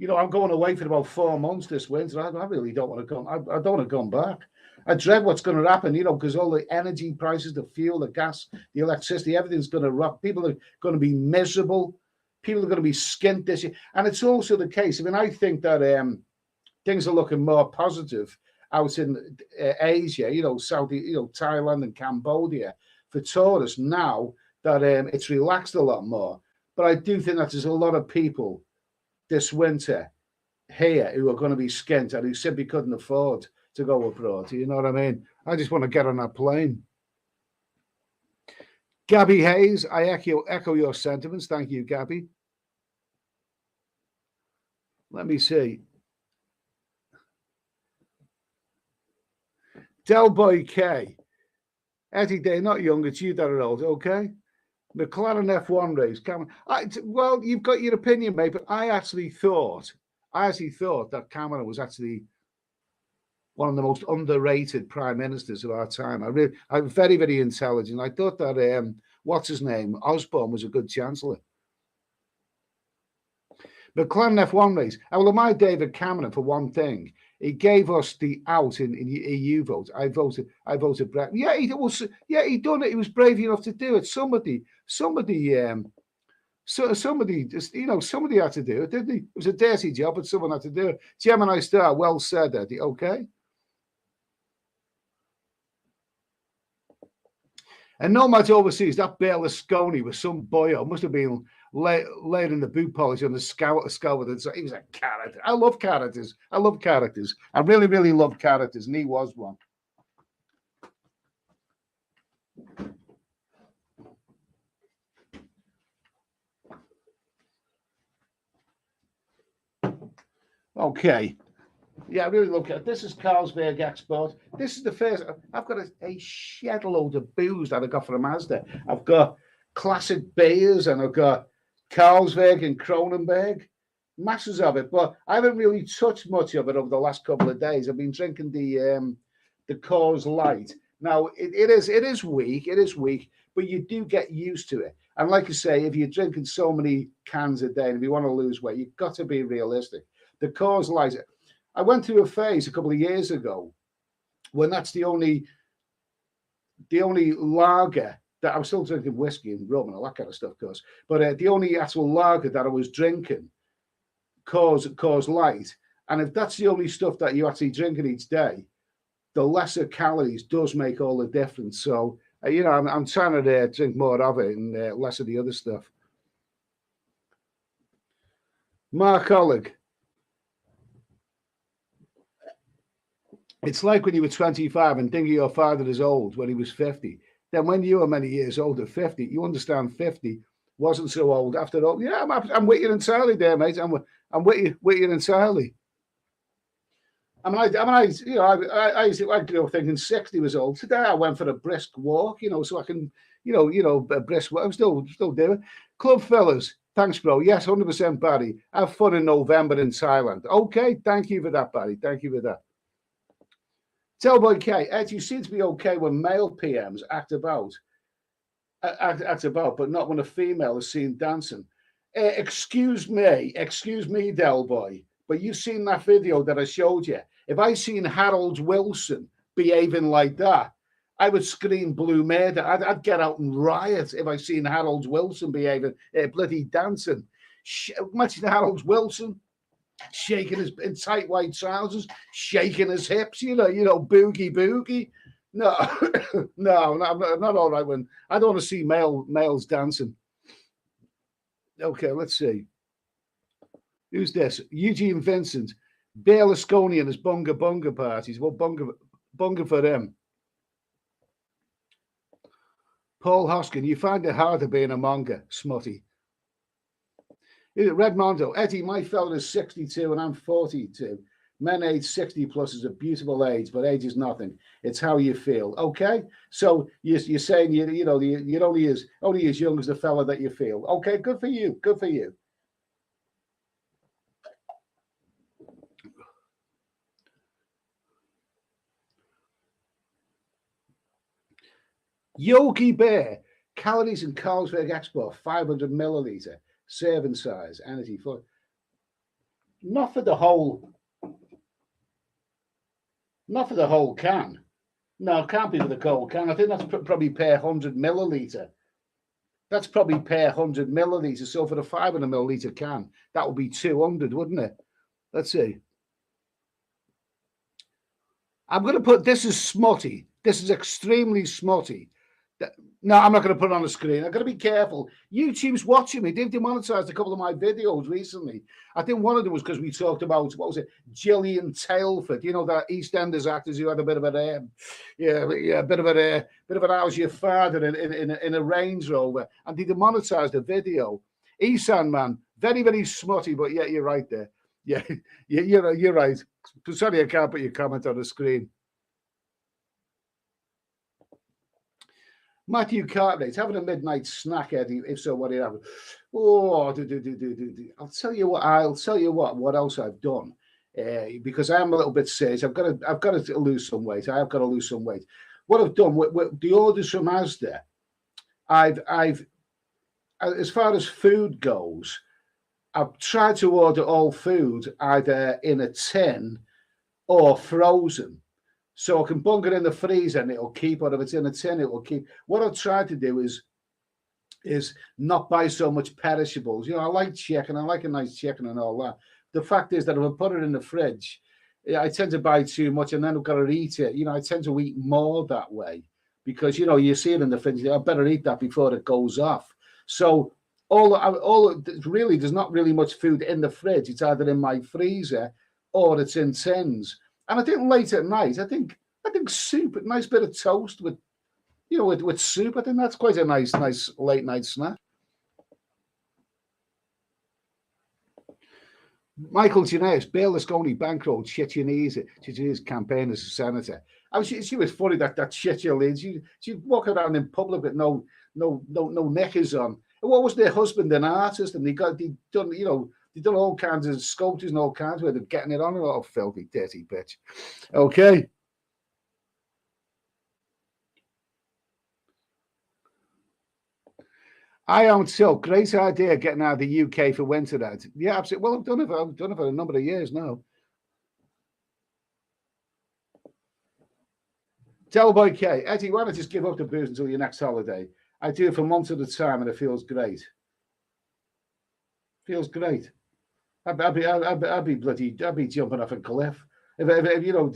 I'm going away for about 4 months this winter. I really don't want to come. I don't want to come back. I dread what's going to happen, because all the energy prices, the fuel, the gas, the electricity, everything's going to rock. People are going to be miserable. People are going to be skint this year. And it's also the case. I think that things are looking more positive out in Asia, Saudi, Thailand and Cambodia for tourists now that it's relaxed a lot more. But I do think that there's a lot of people this winter here who are going to be skint and who simply couldn't afford to go abroad. You know what I mean? I just want to get on that plane. Gabby Hayes, I echo your sentiments. Thank you, Gabby. Let me see. Delboy K. Eddie, they're not young, it's you that are old, okay? McLaren F1 race. Well, you've got your opinion, mate, but I actually thought that Cameron was actually one of the most underrated prime ministers of our time. I'm very, very intelligent. I thought that what's his name? Osborne was a good chancellor. McLaren F1 race. I will admire David Cameron for one thing. He gave us the out in EU votes. I voted Brexit. Yeah, he done it. He was brave enough to do it. Somebody just, somebody had to do it, didn't he? It was a dirty job, but someone had to do it. Gemini Star, well said, Eddie. Okay. And no matter overseas, that Berlusconi was some boyo. Must have been laid in the boot polish on the skull. He was a character. I love characters. I really, really love characters, and he was one. Okay. Yeah, I really love it. This is Carlsberg Export. This is the first. I've got a shed load of booze that I got from Mazda. I've got classic beers and I've got Carlsberg and Kronenberg, masses of it. But I haven't really touched much of it over the last couple of days. I've been drinking the Coors Light. Now it is weak, but you do get used to it. And like I say, if you're drinking so many cans a day and if you want to lose weight, you've got to be realistic. The Coors Light. I went through a phase a couple of years ago when that's the only lager that I was still drinking whiskey and rum and all that kind of stuff, of course. But the only actual lager that I was drinking, Coors Light. And if that's the only stuff that you actually drinking each day, the lesser calories does make all the difference. So, I'm trying to drink more of it and less of the other stuff. Mark Oleg. It's like when you were 25 and thinking your father is old when he was 50. Then when you were many years older, 50, you understand 50 wasn't so old after all. Yeah, I'm with you entirely there, mate. I'm with you entirely. I used to thinking 60 was old. Today I went for a brisk walk, so I can, a brisk walk. I'm still doing. Club fellas, thanks, bro. Yes, 100%, Barry. Have fun in November in Thailand. Okay, thank you for that, Barry. Thank you for that. Tellboy K, Ed, you seem to be okay when male PMs act about, but not when a female is seen dancing. Excuse me, Del Boy, but you've seen that video that I showed you. If I seen Harold Wilson behaving like that, I would scream blue murder. I'd get out and riot if I seen Harold Wilson behaving, bloody dancing. Imagine Harold Wilson shaking his in tight white trousers, shaking his hips, you know, boogie boogie. No, no, not all right. When I don't want to see males dancing. Okay, let's see. Who's this? Eugene Vincent, Berlusconi and his bunga bunga parties. Well, bunga for them. Paul Hoskin, you find it harder being a monger, smutty. Redmondo, Eddie, my fella is 62 and I'm 42. Men age 60 plus is a beautiful age, but age is nothing. It's how you feel. Okay, so you're saying you're only as young as the fella that you feel. Okay, good for you. Good for you. Yogi Bear, calories in Carlsberg Export, 500 milliliter, serving size, energy for not for the whole can. No, it can't be for the whole can. I think that's probably per 100 milliliter. That's probably per 100 milliliter. So for the 500 milliliter can, that would be 200, wouldn't it? Let's see. I'm going to put this is smutty. This is extremely smutty. No, I'm not going to put it on the screen. I've got to be careful. YouTube's watching me. They've demonetized a couple of my videos recently. I think one of them was because we talked about, what was it, Gillian Tailford, you know, that EastEnders actors who had a bit of a bit of an how's your father in a Range Rover, and they demonetized a video. Isan, man, very, very smutty, but yeah, you're right there. Yeah, you're right. Sorry, I can't put your comment on the screen. Matthew Cartwright, having a midnight snack, Eddie. If so, what do you have? Oh, I'll tell you what. What else I've done? Because I am a little bit serious. I've got to lose some weight. I have got to lose some weight. What I've done with the orders from Asda, I've as far as food goes, I've tried to order all food either in a tin or frozen. So I can bung it in the freezer and it'll keep, or if it's in a tin, it will keep. What I've tried to do is not buy so much perishables. You know, I like chicken. I like a nice chicken and all that. The fact is that if I put it in the fridge, I tend to buy too much and then I've got to eat it. You know, I tend to eat more that way because, you know, you see it in the fridge. I better eat that before it goes off. So really, there's not really much food in the fridge. It's either in my freezer or it's in tins. And I think late at night, I think soup, a nice bit of toast with, you know, with soup. I think that's quite a nice late night snack. Michael Janaeus, Berlusconi bankrolled Chechenia's campaign as a senator. She was funny that Chechen she'd walk around in public with no knickers on. And what was their husband, an artist, and they done all kinds of sculptures and all kinds of getting it on. Oh, filthy, dirty bitch. Okay. I own Silk. Great idea getting out of the UK for winter, Ed. Yeah, absolutely. Well, I've done it for a number of years now. Tellboy K. Eddie, why not just give up the booze until your next holiday? I do it for months at a time and it feels great. Feels great. I'd be jumping off a cliff. If you know,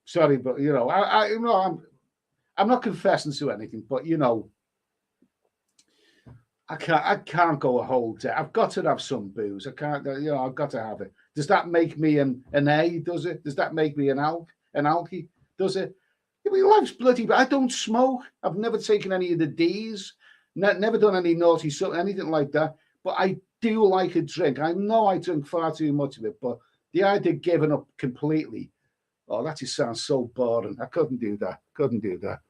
sorry, but you know, I'm not confessing to anything, but you know, I can't go a whole day. I've got to have some booze. I can't, you know, I've got to have it. Does that make me an A? Does it? Does that make me an alky? Does it? I mean, life's bloody, but I don't smoke. I've never taken any of the D's. Never done any naughty stuff, anything like that. But I do like a drink. I know I drink far too much of it, but the idea of giving up completely, oh, that just sounds so boring. I couldn't do that. Couldn't do that.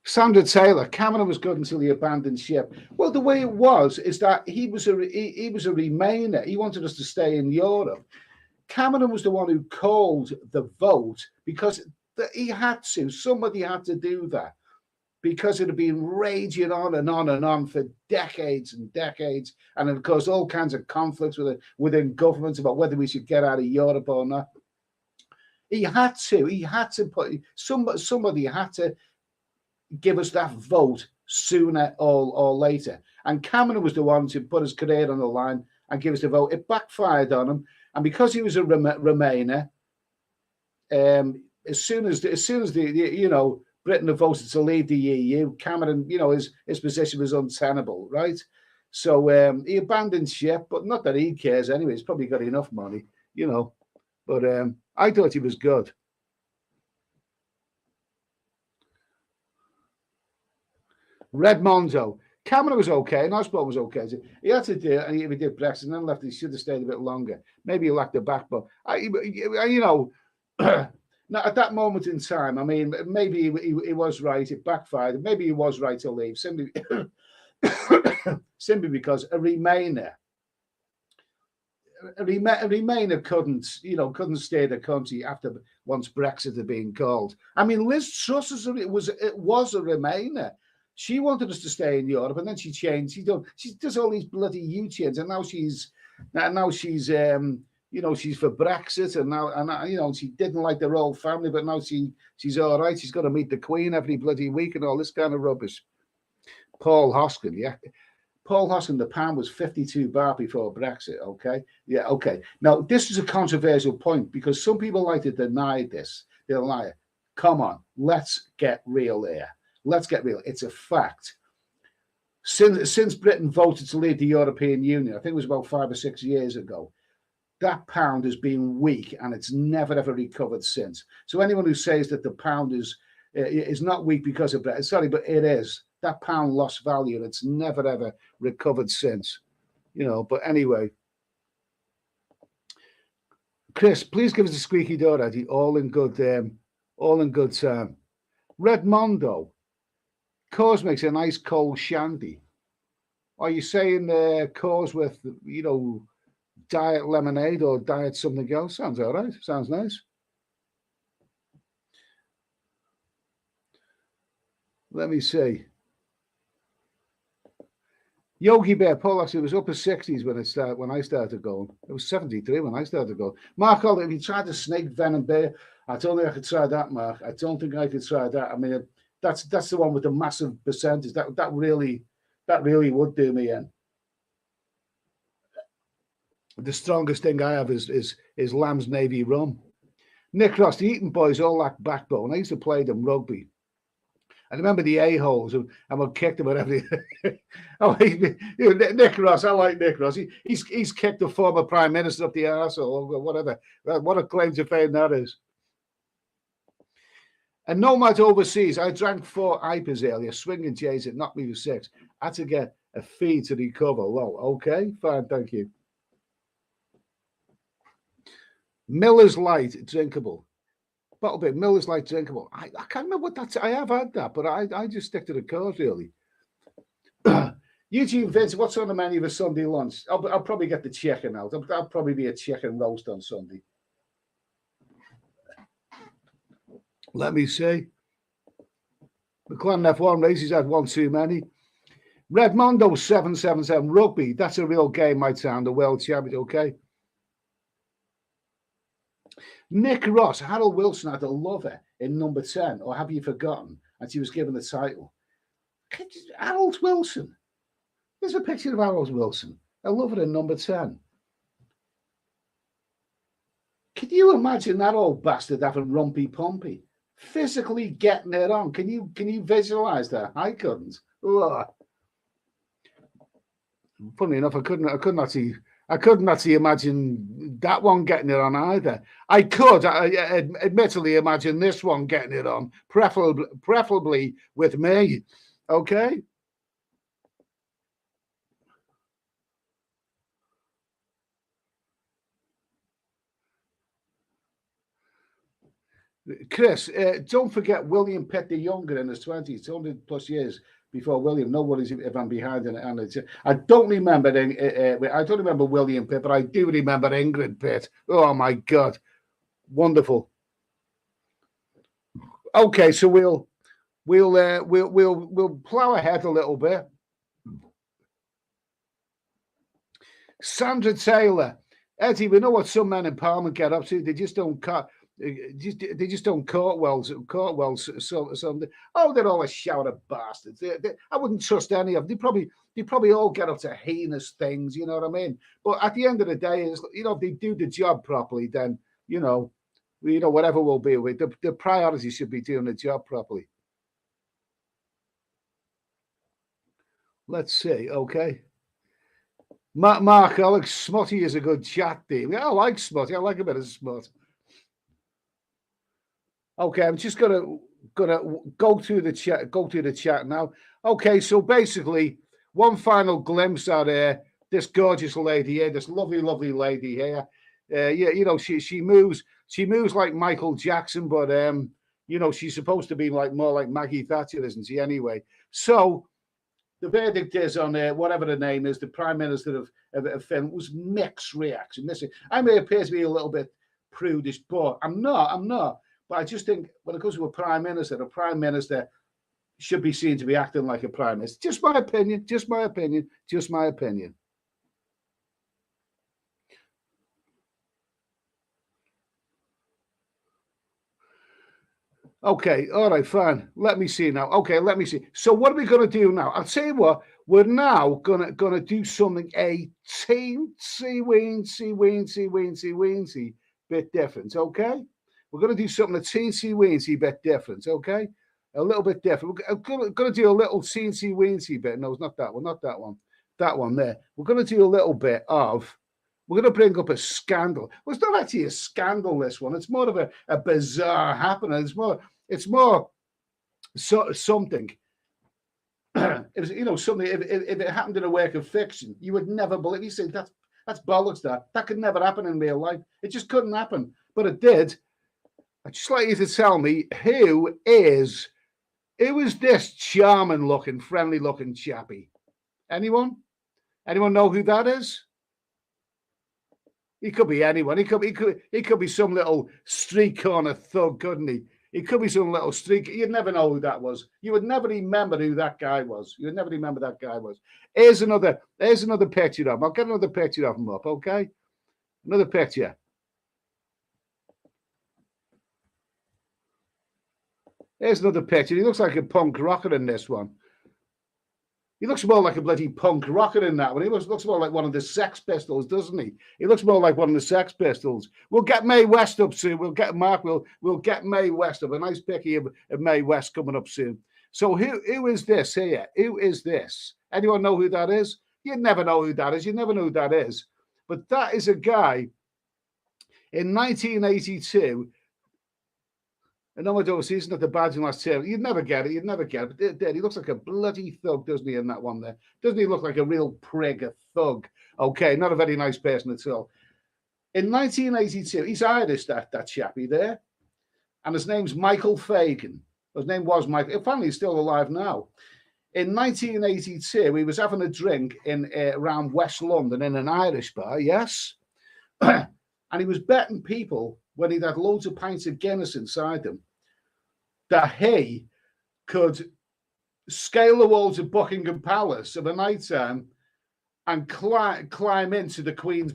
Sandra Taylor, Cameron was good until he abandoned ship. Well, the way it was is that he was a Remainer. He wanted us to stay in Europe. Cameron was the one who called the vote because he had to. Somebody had to do that because it had been raging on and on and on for decades and decades, and it caused all kinds of conflicts within governments about whether we should get out of Europe or not. He had to put somebody had to give us that vote sooner or later. And Cameron was the one to put his career on the line and give us the vote. It backfired on him, and because he was a Remainer, as soon as the Britain had voted to leave the EU, Cameron, his position was untenable, right? So he abandoned ship, but not that he cares anyway. He's probably got enough money, But I thought he was good. Redmondo. Cameron was okay, and Osborne was okay. He had to do it, and he did Brexit, and then left. He should have stayed a bit longer. Maybe he lacked the backbone. Now, at that moment in time, I mean, maybe he was right. It backfired. Maybe he was right to leave simply because a Remainer couldn't stay the country after once Brexit had been called. I mean, Liz Truss was a Remainer. She wanted us to stay in Europe, and then she changed. She does all these bloody U-turns, and now she's she's for Brexit, and she didn't like the royal family, but now she's all right. She's got to meet the Queen every bloody week and all this kind of rubbish. Paul Hoskin, yeah. Paul Hoskin, the pound was 52 baht before Brexit, okay? Yeah, okay. Now, this is a controversial point because some people like to deny this. They're like, come on, let's get real here. Let's get real. It's a fact. Since Britain voted to leave the European Union, I think it was about 5 or 6 years ago, that pound has been weak and it's never, ever recovered since. So anyone who says that the pound is not weak because of Brexit, sorry, but it is. That pound lost value and it's never, ever recovered since. But anyway. Chris, please give us a squeaky door, Eddie. All in good time. Redmondo. Cause makes a nice cold shandy. Are you saying cause with, diet lemonade or diet something else? Sounds all right. Sounds nice. Let me see. Yogi Bear, Paul actually was upper 60s when I started going. It was 73 when I started going. Mark, if you tried the snake venom beer, I don't think I could try that, Mark. I don't think I could try that. I mean, that's the one with the massive percentage. That really would do me in. The strongest thing I have is Lamb's Navy rum. Nick Ross, the Eton boys all lack backbone. I used to play them rugby. I remember the a-holes and would kick them at everything. Nick Ross, I like Nick Ross. He's kicked the former Prime Minister up the arsehole or whatever. What a claim to fame that is. And nomad overseas, I drank 4 IPAs earlier, swinging J's, it knocked me to 6. I had to get a fee to recover. Low. Okay, fine, thank you. Miller's Light, drinkable. Bottle bit, Miller's Light, drinkable. I can't remember what that's. I have had that, but I just stick to the cause, really. Eugene Vince, what's on the menu for Sunday lunch? I'll probably get the chicken out. That'll probably be a chicken roast on Sunday. Let me see. McLaren F1 races had one too many. Redmondo 777 rugby. That's a real game, my town. The world champion. Okay. Nick Ross, Harold Wilson had a lover in number 10, or have you forgotten? And she was given the title. Harold Wilson. There's a picture of Harold Wilson. A lover in number 10. Can you imagine that old bastard having rumpy pumpy? Physically getting it on. Can you visualize that? I couldn't. Ugh. Funny enough, I couldn't actually imagine that one getting it on either. I could admittedly imagine this one getting it on, preferably with me. Okay. Chris, don't forget William Pitt the Younger in his 20s, 200 plus years before William. No worries if I'm behind. And it's, I don't remember. I don't remember William Pitt, but I do remember Ingrid Pitt. Oh my God, wonderful. Okay, so we'll plow ahead a little bit. Sandra Taylor, Eddie, we know what some men in Parliament get up to. They just don't cut. They just don't court well. So oh, they're all a shout of bastards. I wouldn't trust any of them. They probably all get up to heinous things. You know what I mean? But at the end of the day, is if they do the job properly, then whatever will be with the priority should be doing the job properly. Let's see. Okay. Mark Alex, Smutty is a good chat team. Yeah, I like Smutty. I like a bit of smut. Okay, I'm just gonna go through the chat. Go through the chat now. Okay, so basically, one final glimpse at this gorgeous lady here, this lovely lady here. She moves like Michael Jackson, but she's supposed to be more like Maggie Thatcher, isn't she? Anyway, so the verdict is on whatever the name is, the Prime Minister of Finland, was mixed reaction. Listen, I may appear to be a little bit prudish, but I'm not. But I just think when it comes to a Prime Minister should be seen to be acting like a Prime Minister. Just my opinion. Okay, all right, fine. Let me see now. Okay, let me see. So what are we going to do now? I'll tell you what. We're now gonna do something a teensy weensy bit different. Okay, we're gonna do something a teensy weensy bit different. Okay, a little bit different. We're gonna do a little teensy weensy bit. No, it's not that one. Not that one. That one there. We're gonna do a little bit of. We're going to bring up a scandal. Well, it's not actually a scandal, this one. It's more of a bizarre happening. It's more something. It was, something. If it happened in a work of fiction, you would never believe. You say that's bollocks. That could never happen in real life. It just couldn't happen, but it did. I'd just like you to tell me who is this charming-looking, friendly-looking chappie? Anyone? Anyone know who that is? He could be anyone. He could be some little street corner thug, couldn't he? He could be some little street. You'd never know who that was. You would never remember who that guy was. You would never remember that guy was. Here's another picture of him. I'll get another picture of him up, okay? Another picture. Here's another picture. He looks like a punk rocker in this one. He looks more like a bloody punk rocker in that one. He looks more like one of the Sex Pistols, doesn't he? He looks more like one of the Sex Pistols. We'll get Mae West up soon. We'll get Mae West up. A nice picky of Mae West coming up soon. So who is this here? Who is this? Anyone know who that is? You'd never know who that is. You never know who that is. But that is a guy in 1982. And no, I don't see, isn't it the badge in last term? You'd never get it. But he looks like a bloody thug, doesn't he, in that one there? Doesn't he look like a real prig, a thug? Okay, not a very nice person at all. In 1982, he's Irish, that chappie there. And his name's Michael Fagan. His name was Michael. Apparently, he's still alive now. In 1982, he was having a drink around West London in an Irish bar, yes? And he was betting people, when he'd had loads of pints of Guinness inside them, that he could scale the walls of Buckingham Palace of a night time and climb into the Queen's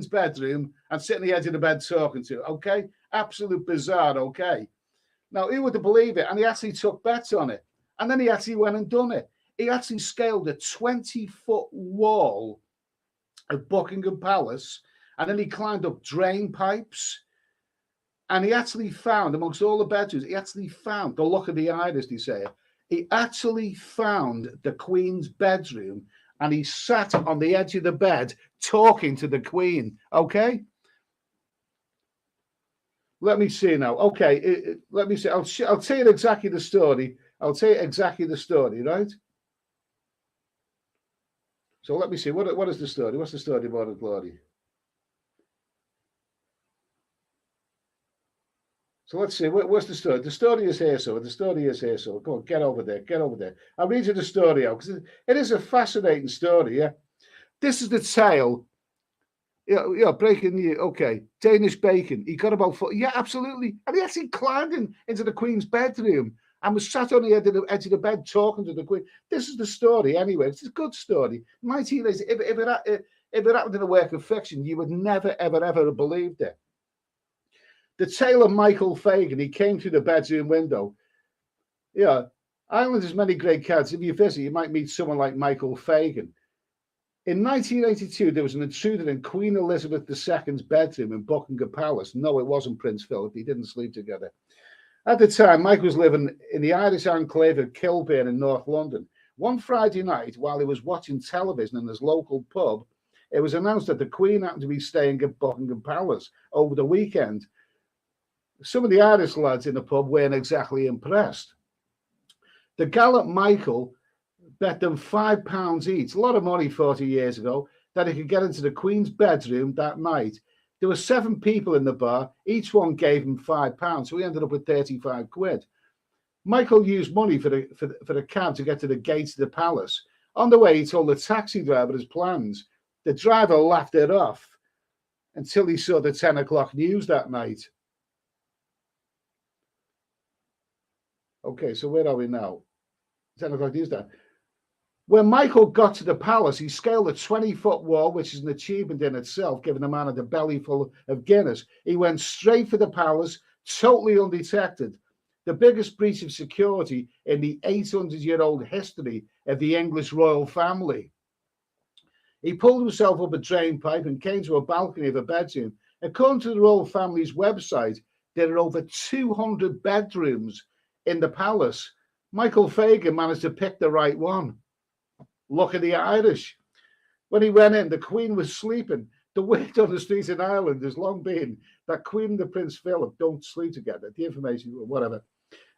bedroom and sit on the edge of the bed talking to her. Okay, absolute bizarre. Okay, now who would believe it? And he actually took bets on it, and then he actually went and done it. He actually scaled a 20-foot wall of Buckingham Palace, and then he climbed up drain pipes. And he actually found, amongst all the bedrooms, the luck of the Irish, they say. He actually found the Queen's bedroom, and he sat on the edge of the bed talking to the Queen. Okay? Let me see now. Okay, let me see. I'll tell you exactly the story. Right? So let me see. What is the story? What's the story about the glory? So let's see, what's the story? The story is here, so the story is here, so go on, get over there, get over there. I'll read you the story out because it is a fascinating story, yeah. This is the tale. Yeah, breaking news. Okay, Danish bacon. He got about 4. Yeah, absolutely. And he actually climbed into the Queen's bedroom and was sat on the edge of the bed talking to the Queen. This is the story, anyway. It's a good story. 1980. If it happened in a work of fiction, you would never, ever, ever have believed it. The tale of Michael Fagan. He came through the bedroom window. Yeah, Ireland has many great cats. If you visit, you might meet someone like Michael Fagan. In 1982, there was an intruder in Queen Elizabeth II's bedroom in Buckingham Palace. No, it wasn't Prince Philip. He didn't sleep together. At the time, Mike was living in the Irish enclave of Kilburn in North London. One Friday night, while he was watching television in his local pub, it was announced that the Queen happened to be staying at Buckingham Palace over the weekend. Some of the Irish lads in the pub weren't exactly impressed. The gallant Michael bet them £5 each, a lot of money 40 years ago, that he could get into the Queen's bedroom that night. There were 7 people in the bar. Each one gave him £5, so he ended up with 35 quid. Michael used money for the cab to get to the gates of the palace. On the way, he told the taxi driver his plans. The driver laughed it off until he saw the 10 o'clock news that night. Okay, so where are we now? 10 o'clock news that. When Michael got to the palace, he scaled a 20-foot wall, which is an achievement in itself, giving the man a belly full of Guinness. He went straight for the palace, totally undetected. The biggest breach of security in the 800-year-old history of the English royal family. He pulled himself up a drain pipe and came to a balcony of a bedroom. According to the royal family's website, there are over 200 bedrooms in the palace. Michael Fagan managed to pick the right one. Look at the Irish. When he went in, the Queen was sleeping. The word on the streets in Ireland has long been that Queen and the Prince Philip don't sleep together. The information, whatever.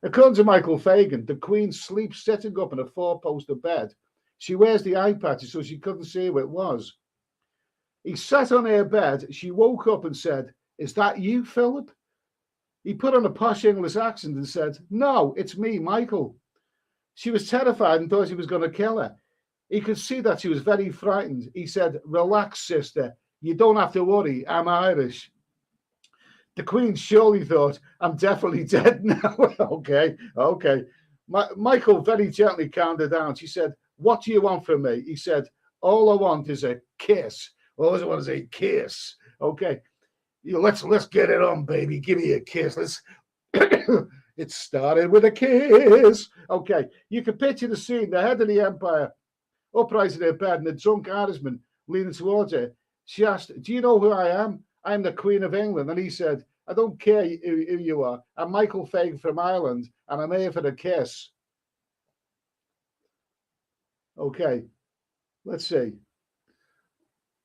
According to Michael Fagan, the Queen sleeps sitting up in a 4-poster bed. She wears the eye patches so she couldn't see who it was. He sat on her bed. She woke up and said, "Is that you, Philip?" He put on a posh English accent and said, "No, it's me, Michael." She was terrified and thought he was going to kill her. He could see that she was very frightened. He said, "Relax, sister. You don't have to worry. I'm Irish." The Queen surely thought, "I'm definitely dead now." Okay. Michael very gently calmed her down. She said, "What do you want from me?" He said, "All I want is a kiss." All I want is a kiss. Okay. Let's get it on, baby. Give me a kiss. Let's. It started with a kiss. Okay. You can picture the scene. The head of the empire, upright in her bed, and the drunk Irishman leaning towards her. She asked, "Do you know who I am? I'm the Queen of England." And he said, "I don't care who you are. I'm Michael Fagan from Ireland, and I'm here for the kiss." Okay, let's see.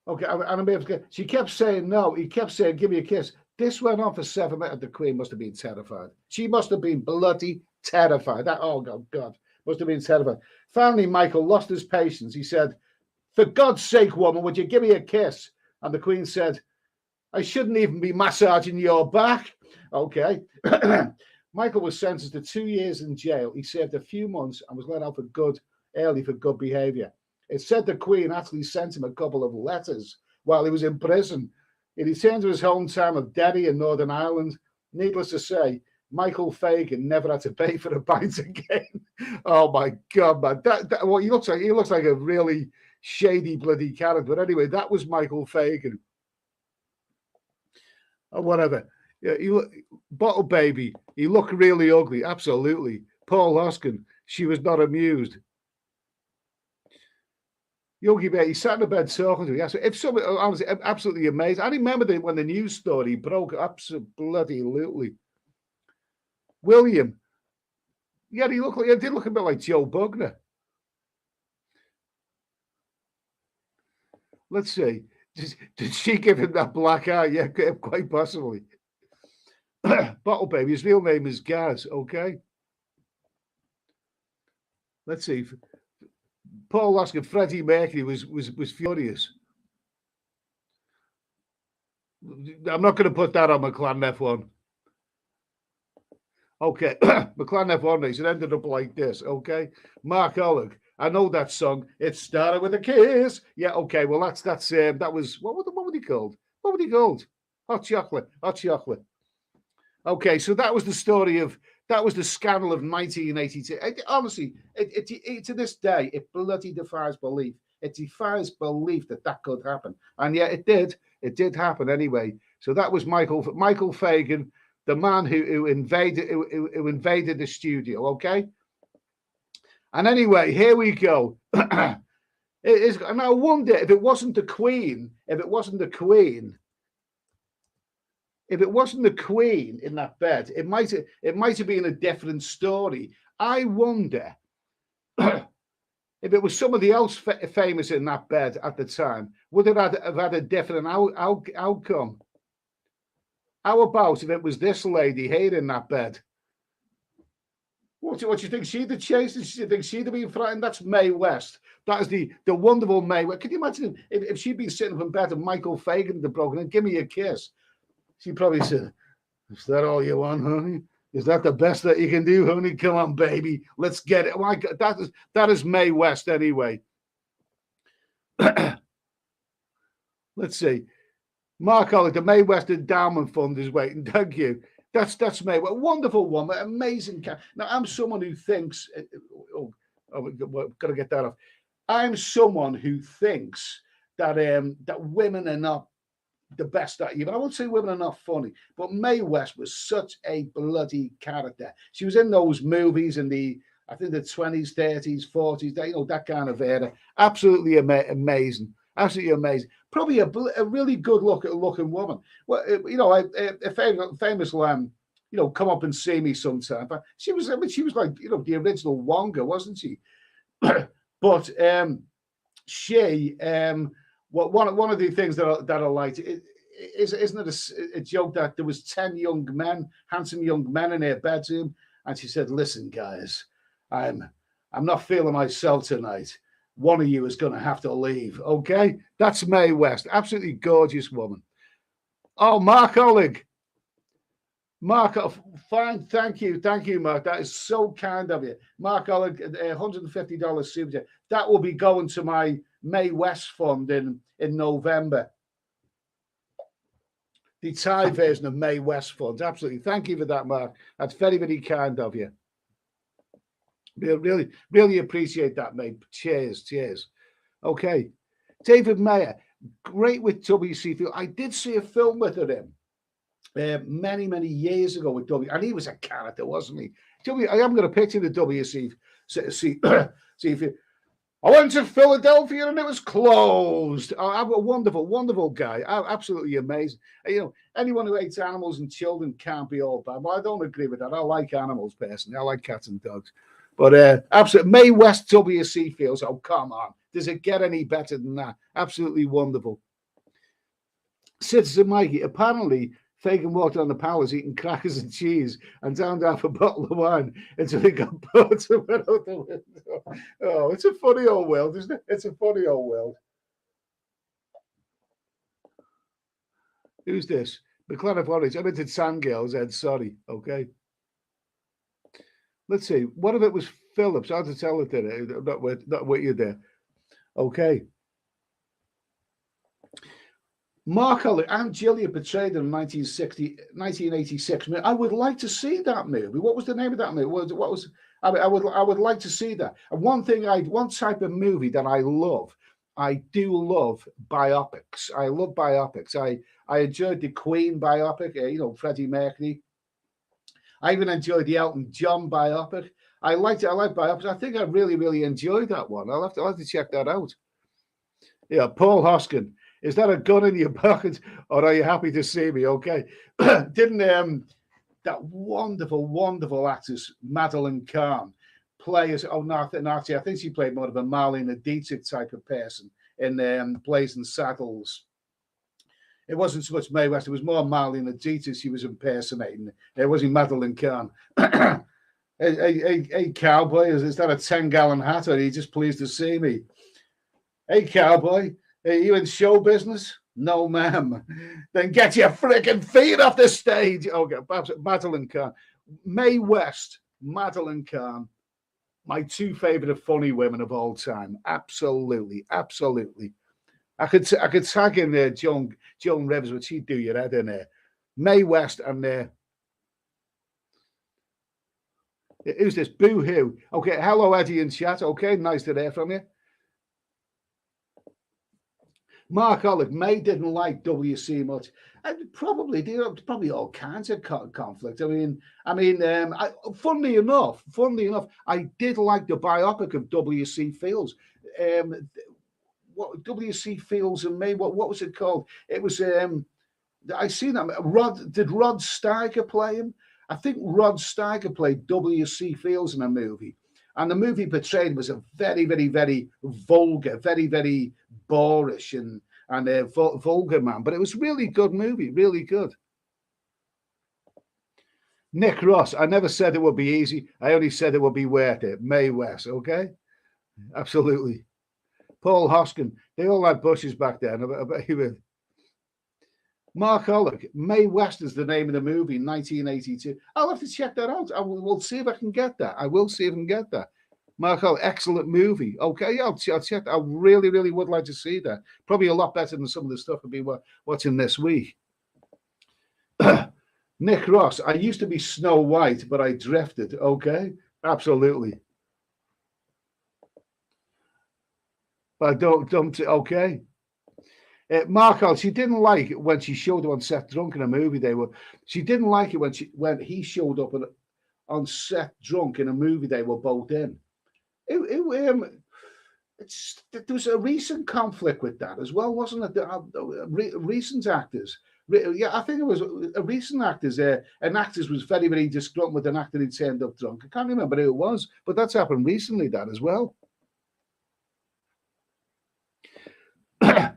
Okay, and I'm here for. She kept saying no. He kept saying, "Give me a kiss." This went on for 7 minutes. The Queen must have been terrified. She must have been bloody terrified. Oh, God, must have been terrified. Finally, Michael lost his patience. He said, "For God's sake, woman, would you give me a kiss?" And the Queen said, "I shouldn't even be massaging your back." Okay. Michael was sentenced to 2 years in jail. He served a few months and was let out early for good behavior. It said the Queen actually sent him a couple of letters while he was in prison. He returned to his hometown of EDDY in Northern Ireland. Needless to say, Michael Fagan never had to pay for a pint again. Oh my God, man! What he looks like a really shady bloody character. But anyway, that was Michael Fagan. Or whatever. Yeah, Bottle Baby. He looked really ugly. Absolutely. Paul Hoskin. She was not amused. Yogi Bear, he sat in the bed talking to me. If somebody, I was absolutely amazed. I remember when the news story broke. Absolutely. William. Yeah, he did look a bit like Joe Bugner. Let's see. Did she give him that black eye? Yeah, quite possibly. Bottle Baby. His real name is Gaz. Okay. Let's see. Paul asking Freddie Mercury was furious. I'm not going to put that on my Clan F1. Okay, McLaren F1 race. It ended up like this. Okay, Mark Oleg. I know that song. It started with a kiss. Yeah. Okay. Well, that was what were they called? What were they called? Hot chocolate. Hot chocolate. Okay, so that was the story of that was the scandal of 1982. Honestly, to this day, it bloody defies belief. It defies belief that that could happen, and yet it did. It did happen anyway. So that was Michael Fagan, the man who invaded the studio. Okay, and anyway, here we go. And I wonder if it wasn't the Queen, if it wasn't the Queen in that bed, it might have been a different story. I wonder if it was somebody else famous in that bed at the time, would it have had a different outcome? How about if it was this lady here in that bed? What do you think? She'd have chased? Do you think she'd have been frightened? That's Mae West. That is the wonderful Mae West. Can you imagine if she'd been sitting up in bed and Michael Fagan had broken and give me a kiss? She probably said, "Is that all you want, honey? Is that the best that you can do, honey? Come on, baby, let's get it." My God, that is Mae West anyway. Let's see. Mark Ollie, the Mae West Endowment Fund is waiting. Thank you. That's Mae. A wonderful woman, amazing cat. Now I'm someone who thinks. We've got to get that off. I'm someone who thinks that that women are not the best at you. But I won't say women are not funny. But Mae West was such a bloody character. She was in those movies in I think the 20s, 30s, 40s, that kind of era. Absolutely amazing. Absolutely amazing. Probably a really good looking woman. Well, a famous lamb, come up and see me sometime. But she was like, the original Wonga, wasn't she? But she one of the things that I liked isn't it a joke that there was 10 handsome young men in her bedroom, and she said, "Listen, guys, I'm not feeling myself tonight. One of you is going to have to leave." Okay, that's Mae West, absolutely gorgeous woman. Oh, Mark Oleg. Mark, fine, thank you, Mark. That is so kind of you, Mark Oleg. $150 super chat. That will be going to my Mae West fund in November. The Thai version of Mae West funds. Absolutely. Thank you for that, Mark. That's very, very kind of you. Really, really appreciate that, mate. Cheers. Okay. David Mayer, great with WC Field. I did see a film with him many years ago with W, and he was a character, wasn't he? I haven't got a picture of the WC. See if you. I went to Philadelphia and it was closed. I'm a wonderful guy. Absolutely amazing. Anyone who hates animals and children can't be all bad. Well, I don't agree with that. I like animals personally. I like cats and dogs. But absolutely, Mae West WC Fields. Oh, come on. Does it get any better than that? Absolutely wonderful. Citizen Mikey, apparently Fagan walked on the palace eating crackers and cheese and downed half a bottle of wine until he got bored and went out the window. Oh, it's a funny old world, isn't it? It's a funny old world. Who's this? McLaren of Orange. I meant it's Sandgirls, Ed. Sorry. Okay. Let's see. What if it was Phillips? How to tell it today? Not with you there. Okay. Mark Ollie and Gillian portrayed in 1986. I would like to see that movie. What was the name of that movie? I would like to see that. And one type of movie that I do love biopics. I love biopics. I enjoyed the Queen biopic, Freddie Mercury. I even enjoyed the Elton John biopic. I like biopics. I think I really enjoyed that one. I'll have to check that out. Yeah, Paul Hoskin. Is that a gun in your pocket, or are you happy to see me? Okay. Didn't that wonderful actress Madeline Kahn play as Nazi? I think she played more of a Marlene Dietrich type of person in Blazing Saddles. It wasn't so much Mae West; it was more Marlene Dietrich she was impersonating. It wasn't Madeline Kahn. Hey, cowboy, is that a 10-gallon hat, or are you just pleased to see me? Hey, cowboy. Are you in show business? No, ma'am. Then get your freaking feet off the stage. Okay, Madeline Kahn. Mae West, Madeline Kahn, my two favorite funny women of all time. Absolutely, absolutely. I could tag in there Joan Rivers, but she'd do your head in there. Mae West and who's this? Boo Hoo. Okay, hello Eddie in chat. Okay, nice to hear from you. Mark Olive, May didn't like WC much. Probably all kinds of conflict. Funnily enough, I did like the biopic of W.C. Fields. What W.C. Fields and May? What was it called? It was I seen that. Did Rod Steiger play him? I think Rod Steiger played W.C. Fields in a movie. And the movie portrayed was a very, very, very vulgar, very, very boorish and vulgar man. But it was really good movie, really good. Nick Ross, I never said it would be easy. I only said it would be worth it. Mae West, okay? Absolutely. Paul Hoskin, they all had bushes back then. Mark Hollick, Mae West is the name of the movie, 1982. I'll have to check that out. We'll see if I can get that. I will see if I can get that. Mark Hollick, excellent movie. Okay, yeah, I'll check. I really, really would like to see that. Probably a lot better than some of the stuff I'll be watching this week. Nick Ross, I used to be Snow White, but I drifted. Okay, absolutely. But don't okay. Mark, she didn't like it when she showed up on set drunk in a movie. She didn't like it when he showed up on set drunk in a movie they were both in. There was a recent conflict with that as well, wasn't it? Recent actors. Yeah, I think it was a recent actors. An actor was very, very disgruntled with an actor who turned up drunk. I can't remember who it was, but that's happened recently, that as well.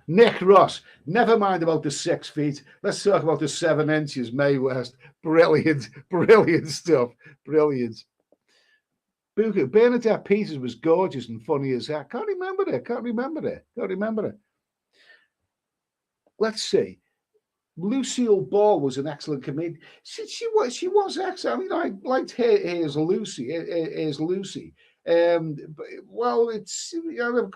Nick Ross, never mind about the 6 feet. Let's talk about the 7 inches. Mae West, brilliant stuff. Brilliant. Bernadette Peters was gorgeous and funny as heck. Can't remember it. Let's see. Lucille Ball was an excellent comedian. She was excellent. I mean, I liked her as Lucy. Well, it's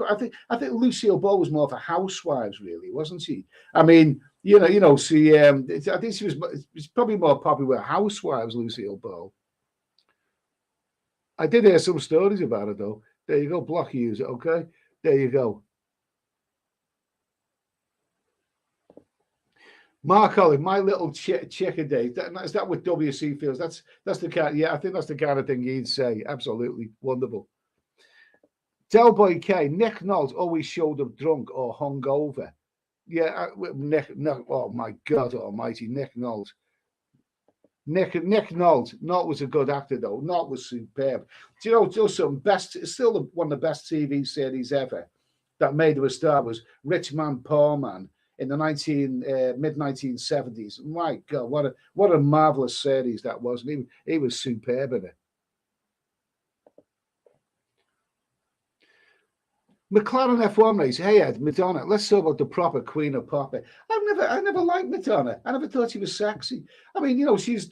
I think Lucille Ball was more of a housewives, really, wasn't she? I mean, she I think she was probably more popular with housewives, Lucille Ball. I did hear some stories about it though. There you go, block user. Okay, there you go. Mark Olive, my little chickadee. Is that with W.C. Fields? That's the kind. Yeah, I think that's the kind of thing you'd say. Absolutely wonderful. Delboy K. Nick Knowles always showed up drunk or hungover. Yeah, Nick. Oh my God Almighty, Nick Knowles. Nick Knowles. Not was a good actor though. Not was superb. Do you know just some best? Still one of the best TV series ever that made him a star was Rich Man Poor Man in the mid 1970s. My God, what a marvelous series that was. And he was superb in it. McLaren F1 race. Hey Ed, Madonna. Let's talk about the proper Queen of Pop. I never liked Madonna. I never thought she was sexy. I mean, she's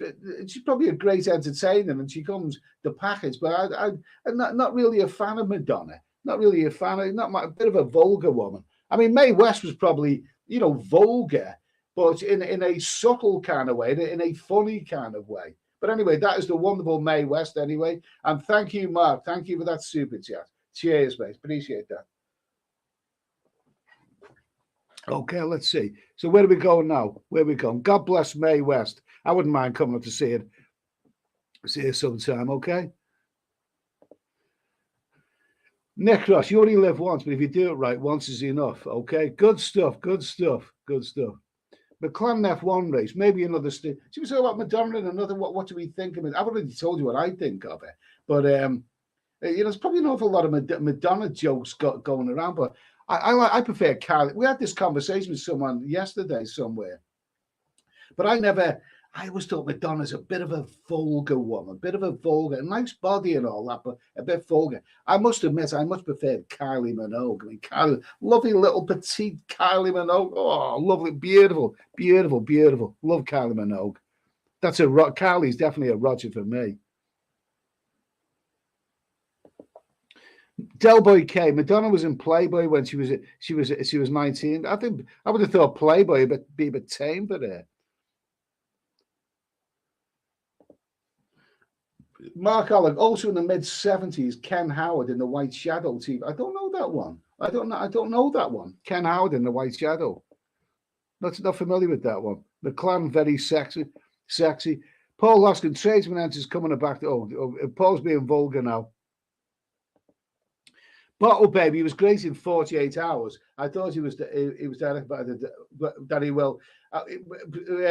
probably a great entertainer and she comes the package. But I'm not really a fan of Madonna. Not really a fan of. A bit of a vulgar woman. I mean, Mae West was probably vulgar, but in a subtle kind of way, in a funny kind of way. But anyway, that is the wonderful Mae West anyway. And thank you, Mark. Thank you for that super chat. Cheers, mate. Appreciate that. Okay, let's see. So where are we going now? Where are we going? God bless Mae West. I wouldn't mind coming up to see it sometime, okay? Nick Ross, you only live once, but if you do it right, once is enough, okay? Good stuff. McLaren F1 race, maybe another. Should we talk about Madonna and another? What do we think of it? I've already told you what I think of it, but there's probably an awful lot of Madonna jokes going around. But I prefer Kylie. We had this conversation with someone yesterday somewhere, but I always thought Madonna's a bit of a vulgar woman, a nice body and all that, but a bit vulgar. I must admit, I much preferred Kylie Minogue. I mean, Kylie, lovely little petite Kylie Minogue. Oh, lovely, beautiful. Love Kylie Minogue. That's a Carly's definitely a Roger for me. Del Boy K. Madonna was in Playboy when she was 19. I think I would have thought Playboy would be a bit tame for her. Mark Allen, also in the mid-70s, Ken Howard in the White Shadow TV. I don't know that one. I don't know that one. Ken Howard in the White Shadow. Not familiar with that one. The Clan, very sexy. Paul Hoskin, tradesman enters coming back. Paul's being vulgar now. Bottle Baby was great in 48 Hours. I thought he was directed by Danny Will.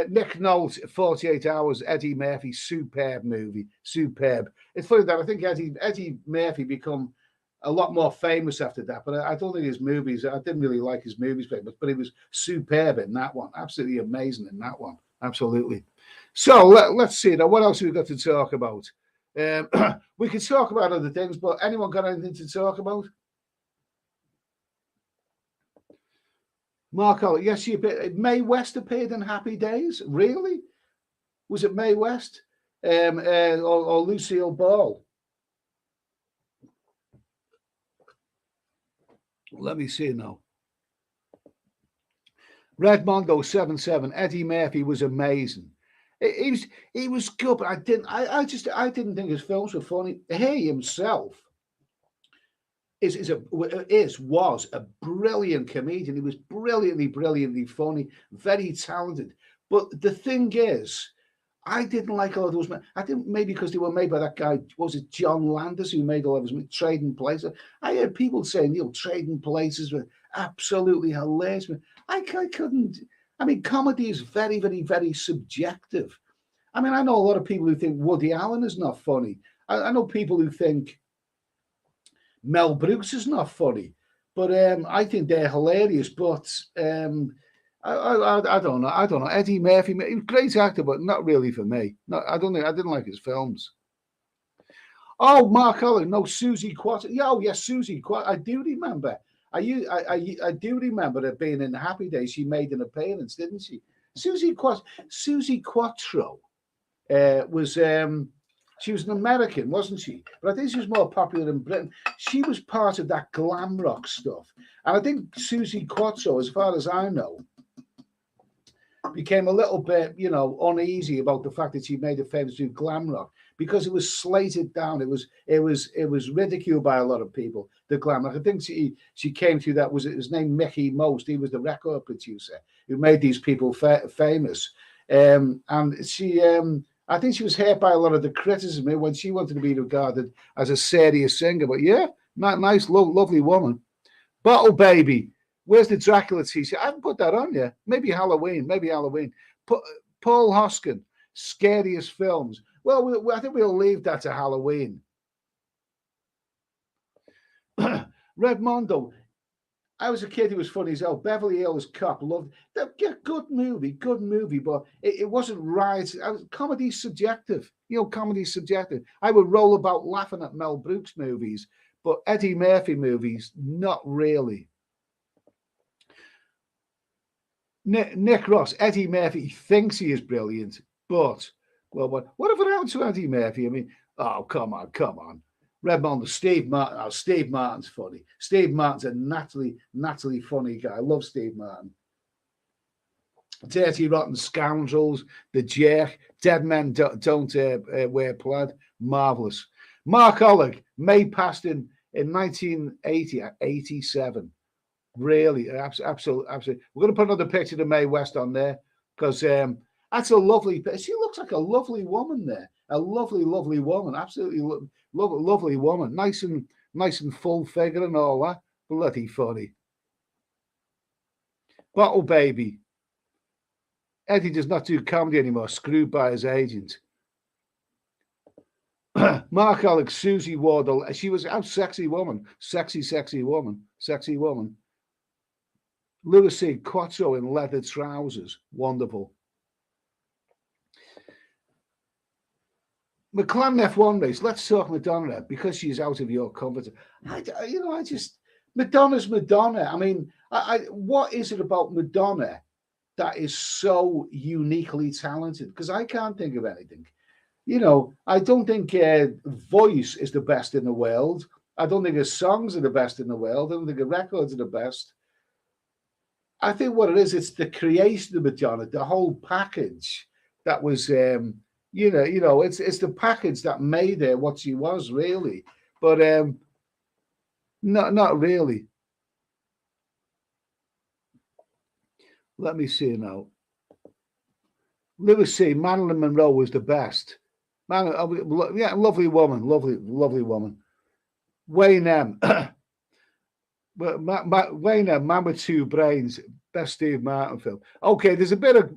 Nick Nolte, 48 Hours, Eddie Murphy, superb movie, superb. It's funny that I think Eddie Murphy become a lot more famous after that, but I don't think his movies, I didn't really like his movies very much, but he was superb in that one, absolutely amazing in that one, absolutely. So let's see now, what else have we got to talk about? We could talk about other things, but anyone got anything to talk about? Mark, yes, she appeared. Mae West appeared in Happy Days. Really? Was it Mae West or Lucille Ball? Let me see now. Red Mondo 77. Eddie Murphy was amazing. He was good, but I didn't think his films were funny. He himself was a brilliant comedian. He was brilliantly funny, very talented. But the thing is, I didn't like a lot of those. I think maybe because they were made by that guy, was it John Landis, who made all of his Trading Places? I heard people saying, Trading Places were absolutely hilarious. I couldn't. I mean, comedy is very, very, very subjective. I mean, I know a lot of people who think Woody Allen is not funny. I know people who think Mel Brooks is not funny, but I think they're hilarious. But I don't know. I don't know. Eddie Murphy, great actor, but not really for me. No, I didn't like his films. Oh, Mark Allen, no, Susie Quattro. Yes, Susie Quattro. I do remember. I do remember her being in Happy Days. She made an appearance, didn't she? Susie Quattro was. She was an American, wasn't she? But I think she was more popular in Britain. She was part of that glam rock stuff. And I think Susie Quattro, as far as I know, became a little bit, uneasy about the fact that she made it famous through glam rock because it was slated down. It was ridiculed by a lot of people, the glam rock. I think she came through that. Was it his name Mickey Most? He was the record producer who made these people famous. And she... I think she was hurt by a lot of the criticism when she wanted to be regarded as a serious singer. But yeah, nice, lovely woman. Bottle Baby. Where's the Dracula t-shirt? I haven't put that on yet. Maybe Halloween. Paul Hoskin. Scariest films. Well, I think we'll leave that to Halloween. Redmondo. I was a kid who was funny as hell. Beverly Hills Cop, loved that. Yeah, good movie, but it wasn't right. Comedy's subjective. Comedy's subjective. I would roll about laughing at Mel Brooks movies, but Eddie Murphy movies, not really. Nick Ross, Eddie Murphy thinks he is brilliant, but whatever happened to Eddie Murphy? I mean, oh, come on. Redmond, Steve Martin. Oh, Steve Martin's funny. Steve Martin's a naturally funny guy. I love Steve Martin. Dirty Rotten Scoundrels, The Jerk, Dead Men Don't Wear Plaid. Marvelous. Mark Ollig, May passed in 1980, 87. Really, absolutely. We're going to put another picture of Mae West on there because that's a lovely. She looks like a lovely woman there. A lovely woman. Absolutely lovely woman. Nice and full figure and all that. Bloody funny. Bottle Baby. Eddie does not do comedy anymore. Screwed by his agent. Mark Alex, Susie Wardle. She was a sexy woman. Sexy woman. Louis C. Quattro in leather trousers. Wonderful. McLaren F1 race. Let's talk Madonna because she's out of your comfort. Madonna's Madonna. I mean, what is it about Madonna that is so uniquely talented? Because I can't think of anything. I don't think voice is the best in the world. I don't think his songs are the best in the world. I don't think the records are the best. I think what it is, it's the creation of Madonna, the whole package that was, it's the package that made her what she was, really. But not really. Let me see now. Lewis C. Marilyn Monroe was the best. Yeah, lovely woman, lovely woman. Wayne M. Wayne M. Man with Two Brains, best Steve Martin film. Okay, there's a bit of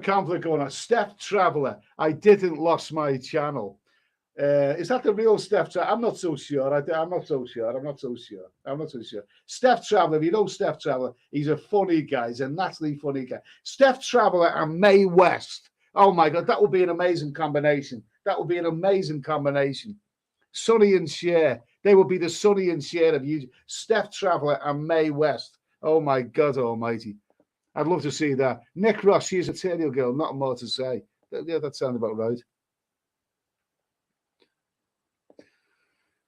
conflict going on. Steph Traveller, I didn't lost my channel. Is that the real Steph Traveller? I'm not so sure. I'm not so sure. Steph Traveller, if you know Steph Traveller, he's a funny guy. He's a naturally funny guy. Steph Traveller and Mae West. Oh my God, that would be an amazing combination. Sonny and Cher. They would be the Sonny and Cher of you. Steph Traveller and Mae West. Oh my God almighty. I'd love to see that. Nick Ross, she's a Terrier girl. Not more to say. Yeah, that sounds about right.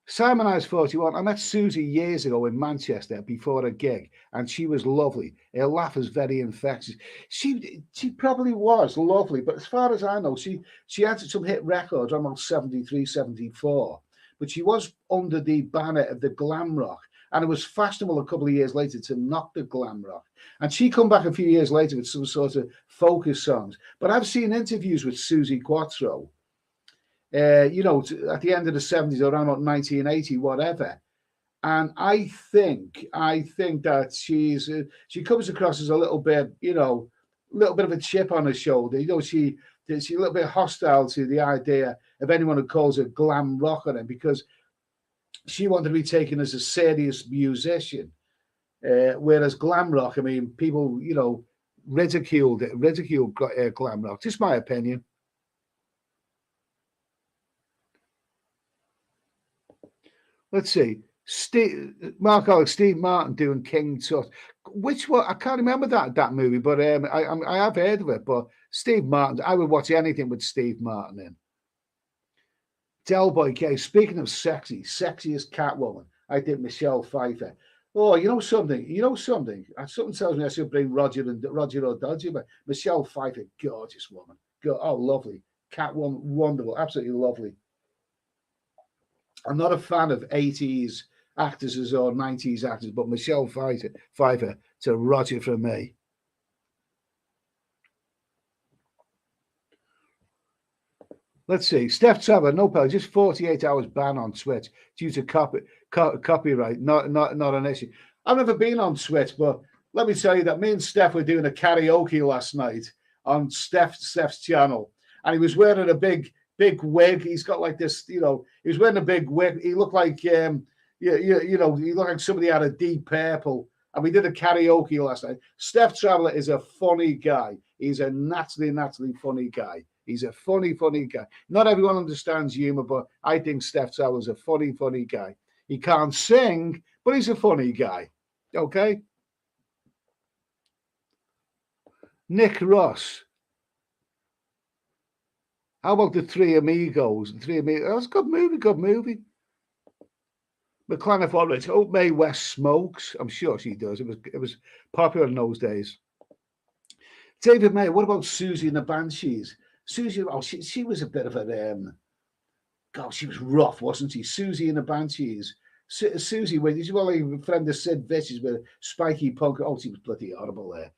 Simon Eyes 41. I met Susie years ago in Manchester before a gig, and she was lovely. Her laugh is very infectious. She probably was lovely, but as far as I know, she had some hit records, almost 73, 74. But she was under the banner of the glam rock, and it was fashionable a couple of years later to knock the glam rock. And she come back a few years later with some sort of focus songs. But I've seen interviews with Susie Quattro. At the end of the 70s, around 1980, whatever. And I think that she comes across as a little bit of a chip on her shoulder. She's a little bit hostile to the idea of anyone who calls her glam rocker, because she wanted to be taken as a serious musician. Whereas glam rock, I mean, people, ridiculed glam rock. Just my opinion. Let's see. Steve Martin doing King Tut. Which one? I can't remember that movie, but I have heard of it. But Steve Martin, I would watch anything with Steve Martin in. Delboy K. Speaking of sexiest Catwoman, I think Michelle Pfeiffer. Oh, you know something? Something tells me I should bring Roger or Dodgy, but Michelle Pfeiffer, gorgeous woman. Oh, lovely. Catwoman, wonderful, absolutely lovely. I'm not a fan of 80s actresses or 90s actors, but Michelle Pfeiffer to Roger from me. Let's see. Steph Traveller, no pal, just 48 hours ban on Twitch due to copyright. Not an issue. I've never been on Twitch, but let me tell you that me and Steph were doing a karaoke last night on Steph's channel, and he was wearing a big wig. He's got like this, he was wearing a big wig. He looked like, he looked like somebody had a Deep Purple. And we did a karaoke last night. Steph Traveller is a funny guy. He's a naturally funny guy. He's a funny guy. Not everyone understands humor, but I think Steph Traveller's a funny guy. He can't sing, but he's a funny guy. Okay? Nick Ross. How about the Three Amigos? That's a good movie. McLaren Forrest. Hope Mae West smokes. I'm sure she does. It was popular in those days. David May. What about Susie and the Banshees? Susie. Oh, she was a bit of a God. She was rough, wasn't she? Susie and the Banshees. Susie. Wait, did you want a friend of Sid Vicious with spiky punk? Oh, she was bloody horrible there.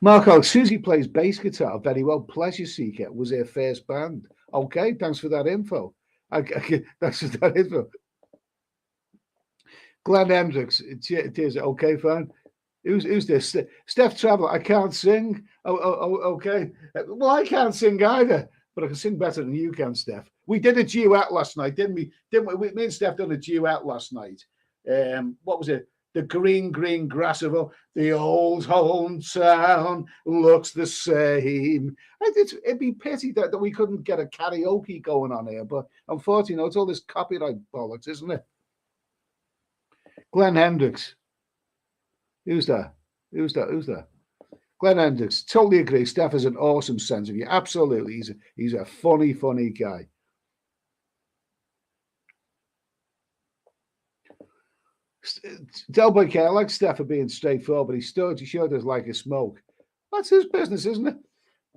Marco, Susie plays bass guitar very well. Pleasure Seeker was her first band. Okay, thanks for that info. Glenn Hendricks, cheers. Okay, fine. Who's this? Steph Traveller. I can't sing. Oh, okay. Well, I can't sing either, but I can sing better than you can, Steph. We did a duet last night, didn't we? Me and Steph done a duet last night. What was it? The green grass of the old hometown looks the same. It'd be pity that we couldn't get a karaoke going on here, but unfortunately, it's all this copyright bollocks, isn't it? Glenn Hendricks. Who's that? Who's that? Glenn Hendricks. Totally agree. Steph has an awesome sense of humor. Absolutely. He's a funny guy. Del Boy, I like Steph for being straightforward, but he sure does like a smoke. That's his business, isn't it?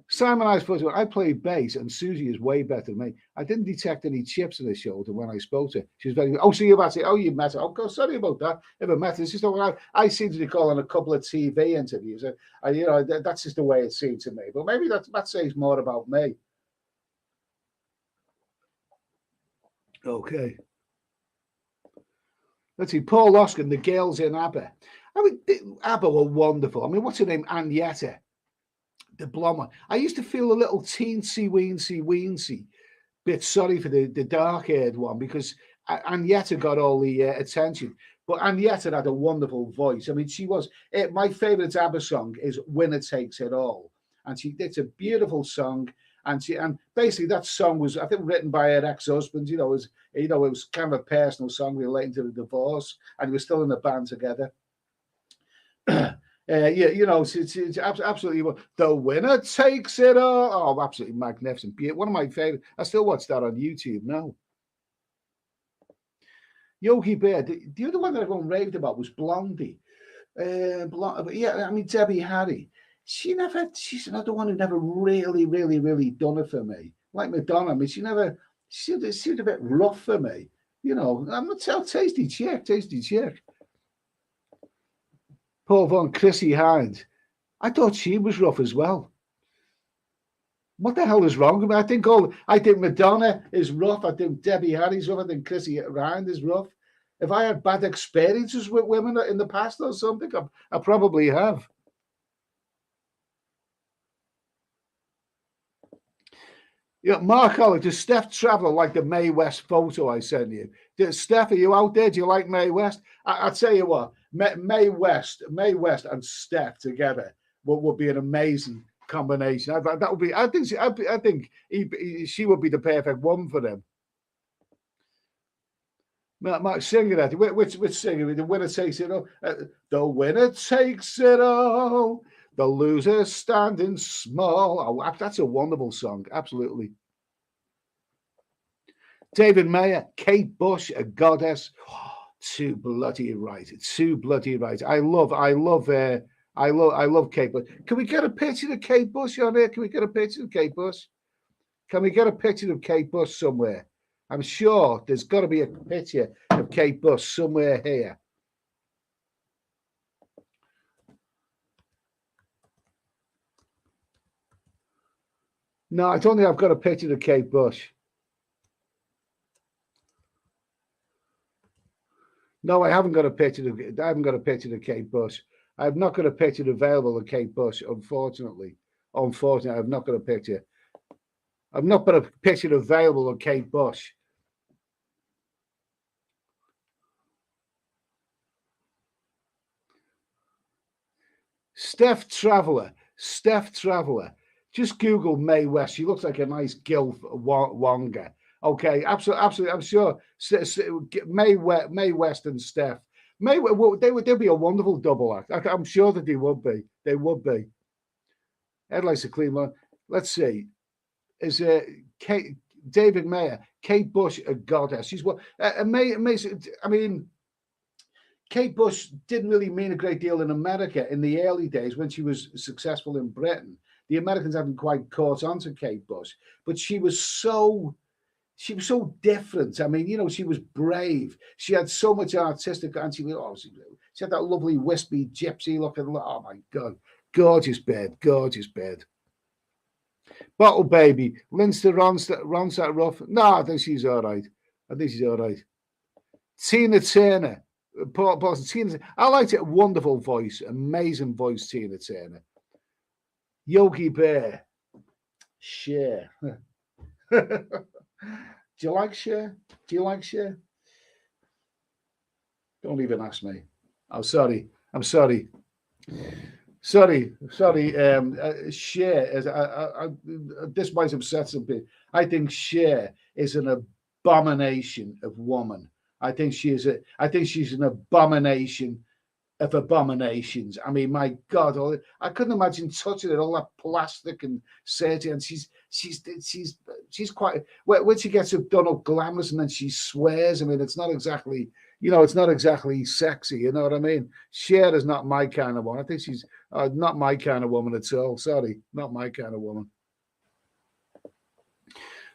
Simon I spoke to, I play bass, and Susie is way better than me. I didn't detect any chips in her shoulder when I spoke to her. She was very, so you've met her. Oh, you met her. Oh, God, sorry about that. Never met her. It's just I seem to recall on a couple of TV interviews. That's just the way it seemed to me. But maybe that says more about me. Okay. Let's see, Paul Oskin, the girls in ABBA. I mean, ABBA were wonderful. I mean, what's her name? Agneta, the blonde one. I used to feel a little weensy bit sorry for the dark-haired one, because Agneta got all the attention. But Agneta had a wonderful voice. I mean, she was... my favourite ABBA song is Winner Takes It All. And it's a beautiful song. And basically that song was, I think, written by her ex-husband. It was kind of a personal song relating to the divorce, and they were still in the band together. It's absolutely the winner takes it all. Oh, absolutely magnificent. One of my favorite. I still watch that on YouTube now. Yogi Bear. The other one that everyone raved about was Blondie. Yeah, I mean Debbie Harry. She's another one who never really done it for me. Like Madonna, I mean, she seemed a bit rough for me. I'm not tell tasty chick. Paul Von Chrissy Hind. I thought she was rough as well. What the hell is wrong with me? I think Madonna is rough. I think Debbie Harry's rough. I think Chrissy Hind is rough. If I had bad experiences with women in the past or something, I probably have. Yeah, Mark Holly, does Steph travel like the Mae West photo I sent you? Steph, are you out there? Do you like Mae West? I'll tell you what, Mae West and Steph together would be an amazing combination. That would be. I think she would be the perfect one for them. Mark, singing that. Which singer? The winner takes it all. The winner takes it all. The loser standing small. Oh, that's a wonderful song. Absolutely. David Mayer, Kate Bush, a goddess. Oh, too bloody right. I love Kate Bush. Can we get a picture of Kate Bush on here? Can we get a picture of Kate Bush? Can we get a picture of Kate Bush somewhere? I'm sure there's got to be a picture of Kate Bush somewhere here. No, I don't think I've got a picture of Kate Bush. No, I haven't got a picture of Kate Bush. I've not got a picture available of Kate Bush, unfortunately. I've not got a picture. I've not got a picture available of Kate Bush. Steph Traveller. Just Google Mae West. She looks like a nice gilf Wonga. Okay, absolutely. I'm sure Mae West and Steph. They'd be a wonderful double act. I'm sure that they would be. Ed likes a clean one. Let's see. Is David Mayer, Kate Bush, a goddess? She's what? Amazing. I mean, Kate Bush didn't really mean a great deal in America in the early days when she was successful in Britain. The Americans haven't quite caught on to Kate Bush, but she was so different. I mean, she was brave. She had so much artistic, and she had that lovely wispy gypsy looking. Oh my God, gorgeous bed. Bottle Baby, Linster Ronstadt rough. No, I think she's all right. Tina Turner. Tina. I liked it. Wonderful voice, amazing voice, Tina Turner. Yogi Bear. Cher. Do you like Cher? Don't even ask me. Oh, sorry. I'm sorry. Sorry. Cher is. This might upset some people. I think Cher is an abomination of woman. I think she's an abomination of abominations. I mean, my God, I couldn't imagine touching it, all that plastic and surgery. And she's quite when she gets up done up glamorous and then she swears. I mean, it's not exactly it's not exactly sexy. You know what I mean? Cher is not my kind of woman. I think she's not my kind of woman at all. Sorry, not my kind of woman.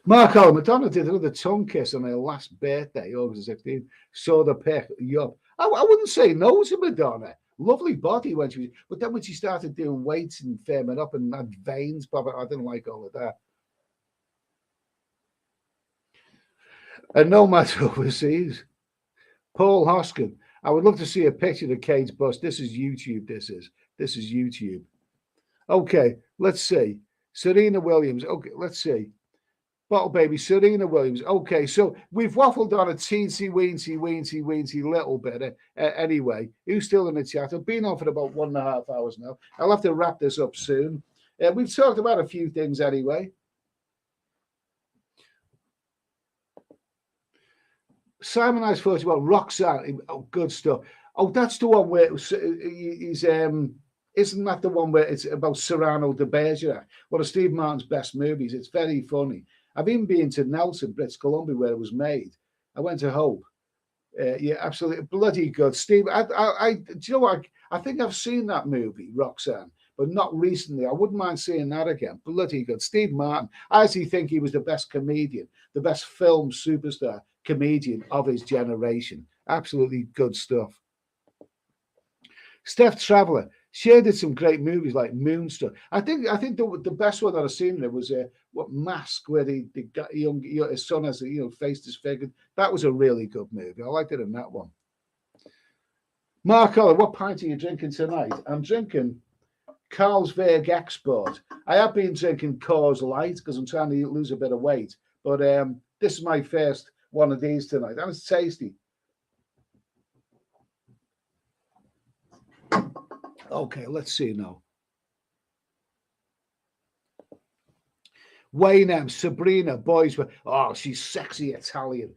Mark Allen, Madonna did another tongue kiss on her last birthday, August 16th. Saw the pic. Yup. I wouldn't say no to Madonna. Lovely body when she was, but then when she started doing weights and firming up and had veins, Bob, I didn't like all of that. And no matter overseas, Paul Hoskin. I would love to see a picture of Kate's bust. This is YouTube. This is YouTube. Okay, let's see. Serena Williams. Okay, let's see. Bottle baby, Serena Williams. Okay, so we've waffled on a weensy little bit. Anyway, who's still in the chat? I've been on for about 1.5 hours now. I'll have to wrap this up soon. We've talked about a few things anyway. Simon Ice 41, Roxanne. Oh, good stuff. Oh, that's the one where he's isn't that the one where it's about Cyrano de Bergerac? One of Steve Martin's best movies. It's very funny. I've even been to Nelson, British Columbia, where it was made. I went to Hope. Yeah, absolutely bloody good. Steve, do you know what? I think I've seen that movie, Roxanne, but not recently. I wouldn't mind seeing that again. Bloody good. Steve Martin, I actually think he was the best comedian, the best film superstar comedian of his generation. Absolutely good stuff. Steph Traveller. Cher did some great movies like Moonstruck. I think the best one that I've seen there was what Mask, where they got his son has face disfigured. That was a really good movie. I liked it in that one. Mark Oller, what pint are you drinking tonight? I'm drinking Carlsberg Export. I have been drinking Coors Light because I'm trying to lose a bit of weight, but this is my first one of these tonight, and it's tasty. Okay, let's see now. Wayne M, Sabrina, boys were, oh, she's sexy Italian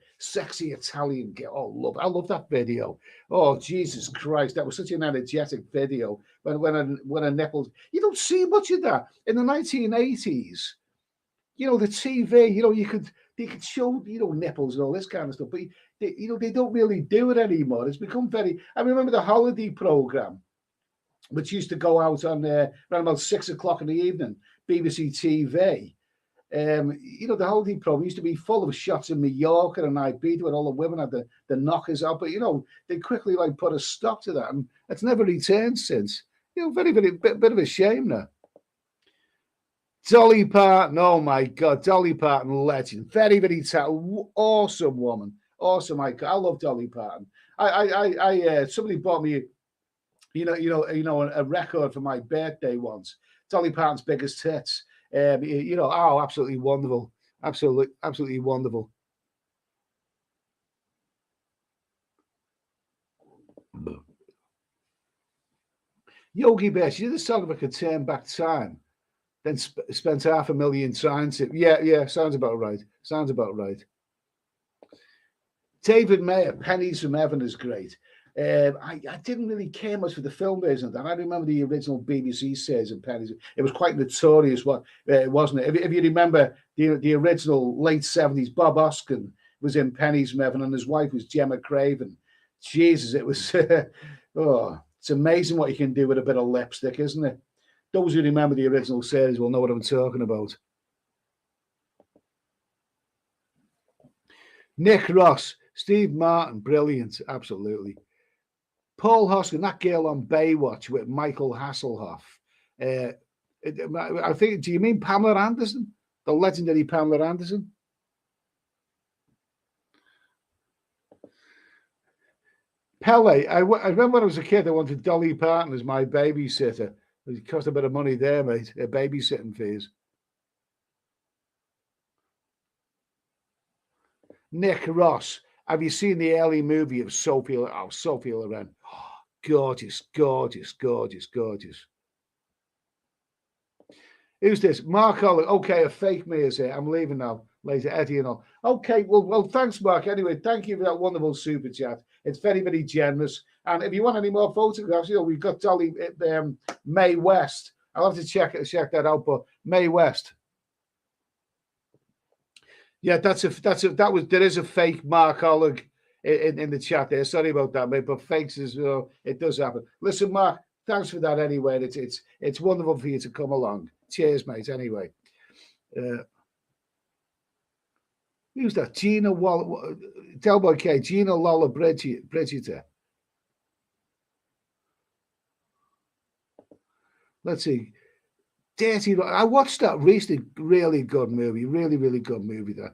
girl. I love that video. Oh, Jesus Christ, that was such an energetic video. When a nipples, you don't see much of that in the 1980s. The TV, they could show nipples and all this kind of stuff, but they don't really do it anymore. It's become very. I remember the holiday program, which used to go out on around about 6 o'clock in the evening, BBC TV. The holiday program used to be full of shots in Mallorca and Ibiza when all the women had the knockers out. But, they quickly put a stop to that. And it's never returned since. Very, very bit of a shame now. Dolly Parton, oh my God, Dolly Parton, legend. Very, very talented, awesome woman. Awesome. I love Dolly Parton. Somebody bought me a record for my birthday once. Dolly Parton's Biggest Hits. Absolutely wonderful. Absolutely wonderful. Yogi Bear, she did a song if I could turn back time, then spent 500,000 trying to. Yeah, sounds about right. David Mayer, Pennies from Heaven is great. I didn't really care much for the film version of that. I remember the original BBC series of Pennies. It was quite notorious, wasn't it? If you remember the original late 70s, Bob Oskin was in Pennies from Heaven, and his wife was Gemma Craven. Jesus, it was. It's amazing what you can do with a bit of lipstick, isn't it? Those who remember the original series will know what I'm talking about. Nick Ross, Steve Martin, brilliant, absolutely. Paul Hoskin, that girl on Baywatch with Michael Hasselhoff. I think, do you mean Pamela Anderson? The legendary Pamela Anderson? Pele, I remember when I was a kid, I wanted Dolly Parton as my babysitter. It cost a bit of money there, mate, babysitting fees. Nick Ross, have you seen the early movie of Sophie Loren? Oh, Gorgeous, gorgeous, gorgeous, gorgeous. Who's this? Mark Holland. Okay, a fake me is here. I'm leaving now. Later, Eddie and all. Okay, well, thanks, Mark. Anyway, thank you for that wonderful super chat. It's very, very generous. And if you want any more photographs, we've got Dolly Mae West. I'll have to check that out. But Mae West. Yeah, there is a fake Mark Holland in the chat there. Sorry about that, mate. But fakes as well, it does happen. Listen, Mark, thanks for that anyway. It's wonderful for you to come along. Cheers, mate. Anyway, who's that? Gina Waller, Delboy K. Gina Lola Bridgeter. Let's see. Dirty. I watched that recently. Really good movie. Really, really good movie. That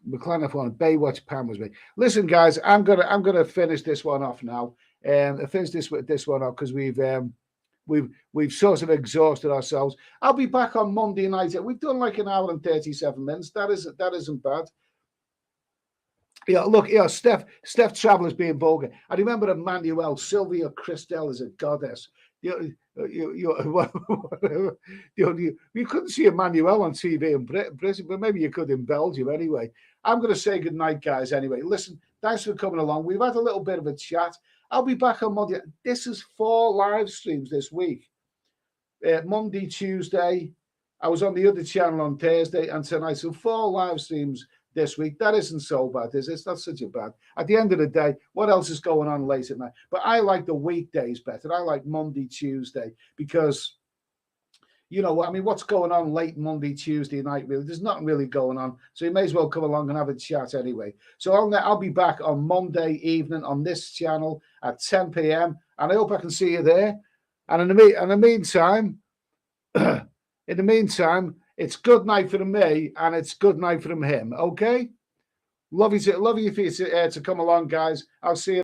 McLaren F1 Baywatch Pam was me. Listen, guys, I'm gonna finish this one off now. Finish this one off because we've sort of exhausted ourselves. I'll be back on Monday night. We've done like an hour and 37 minutes. That isn't bad. Yeah, look, Steph Traveller's being vulgar. I remember Emmanuel Sylvia Christel is a goddess. You couldn't see Emmanuel on TV in Britain, but maybe you could in Belgium anyway. I'm going to say good night, guys. Anyway, listen, thanks for coming along. We've had a little bit of a chat. I'll be back on Monday. This is 4 live streams this week. Monday, Tuesday. I was on the other channel on Thursday and tonight. So 4 live streams this week. That isn't so bad, is it? It's not such a bad. At the end of the day, what else is going on late at night? But I like the weekdays better. I like Monday, Tuesday, because what's going on late Monday, Tuesday night? Really, there's nothing really going on. So you may as well come along and have a chat anyway. So I'll be back on Monday evening on this channel at 10 p.m. and I hope I can see you there. And in the meantime, it's good night from me and it's good night from him. Okay, love you for you to come along, guys. I'll see you.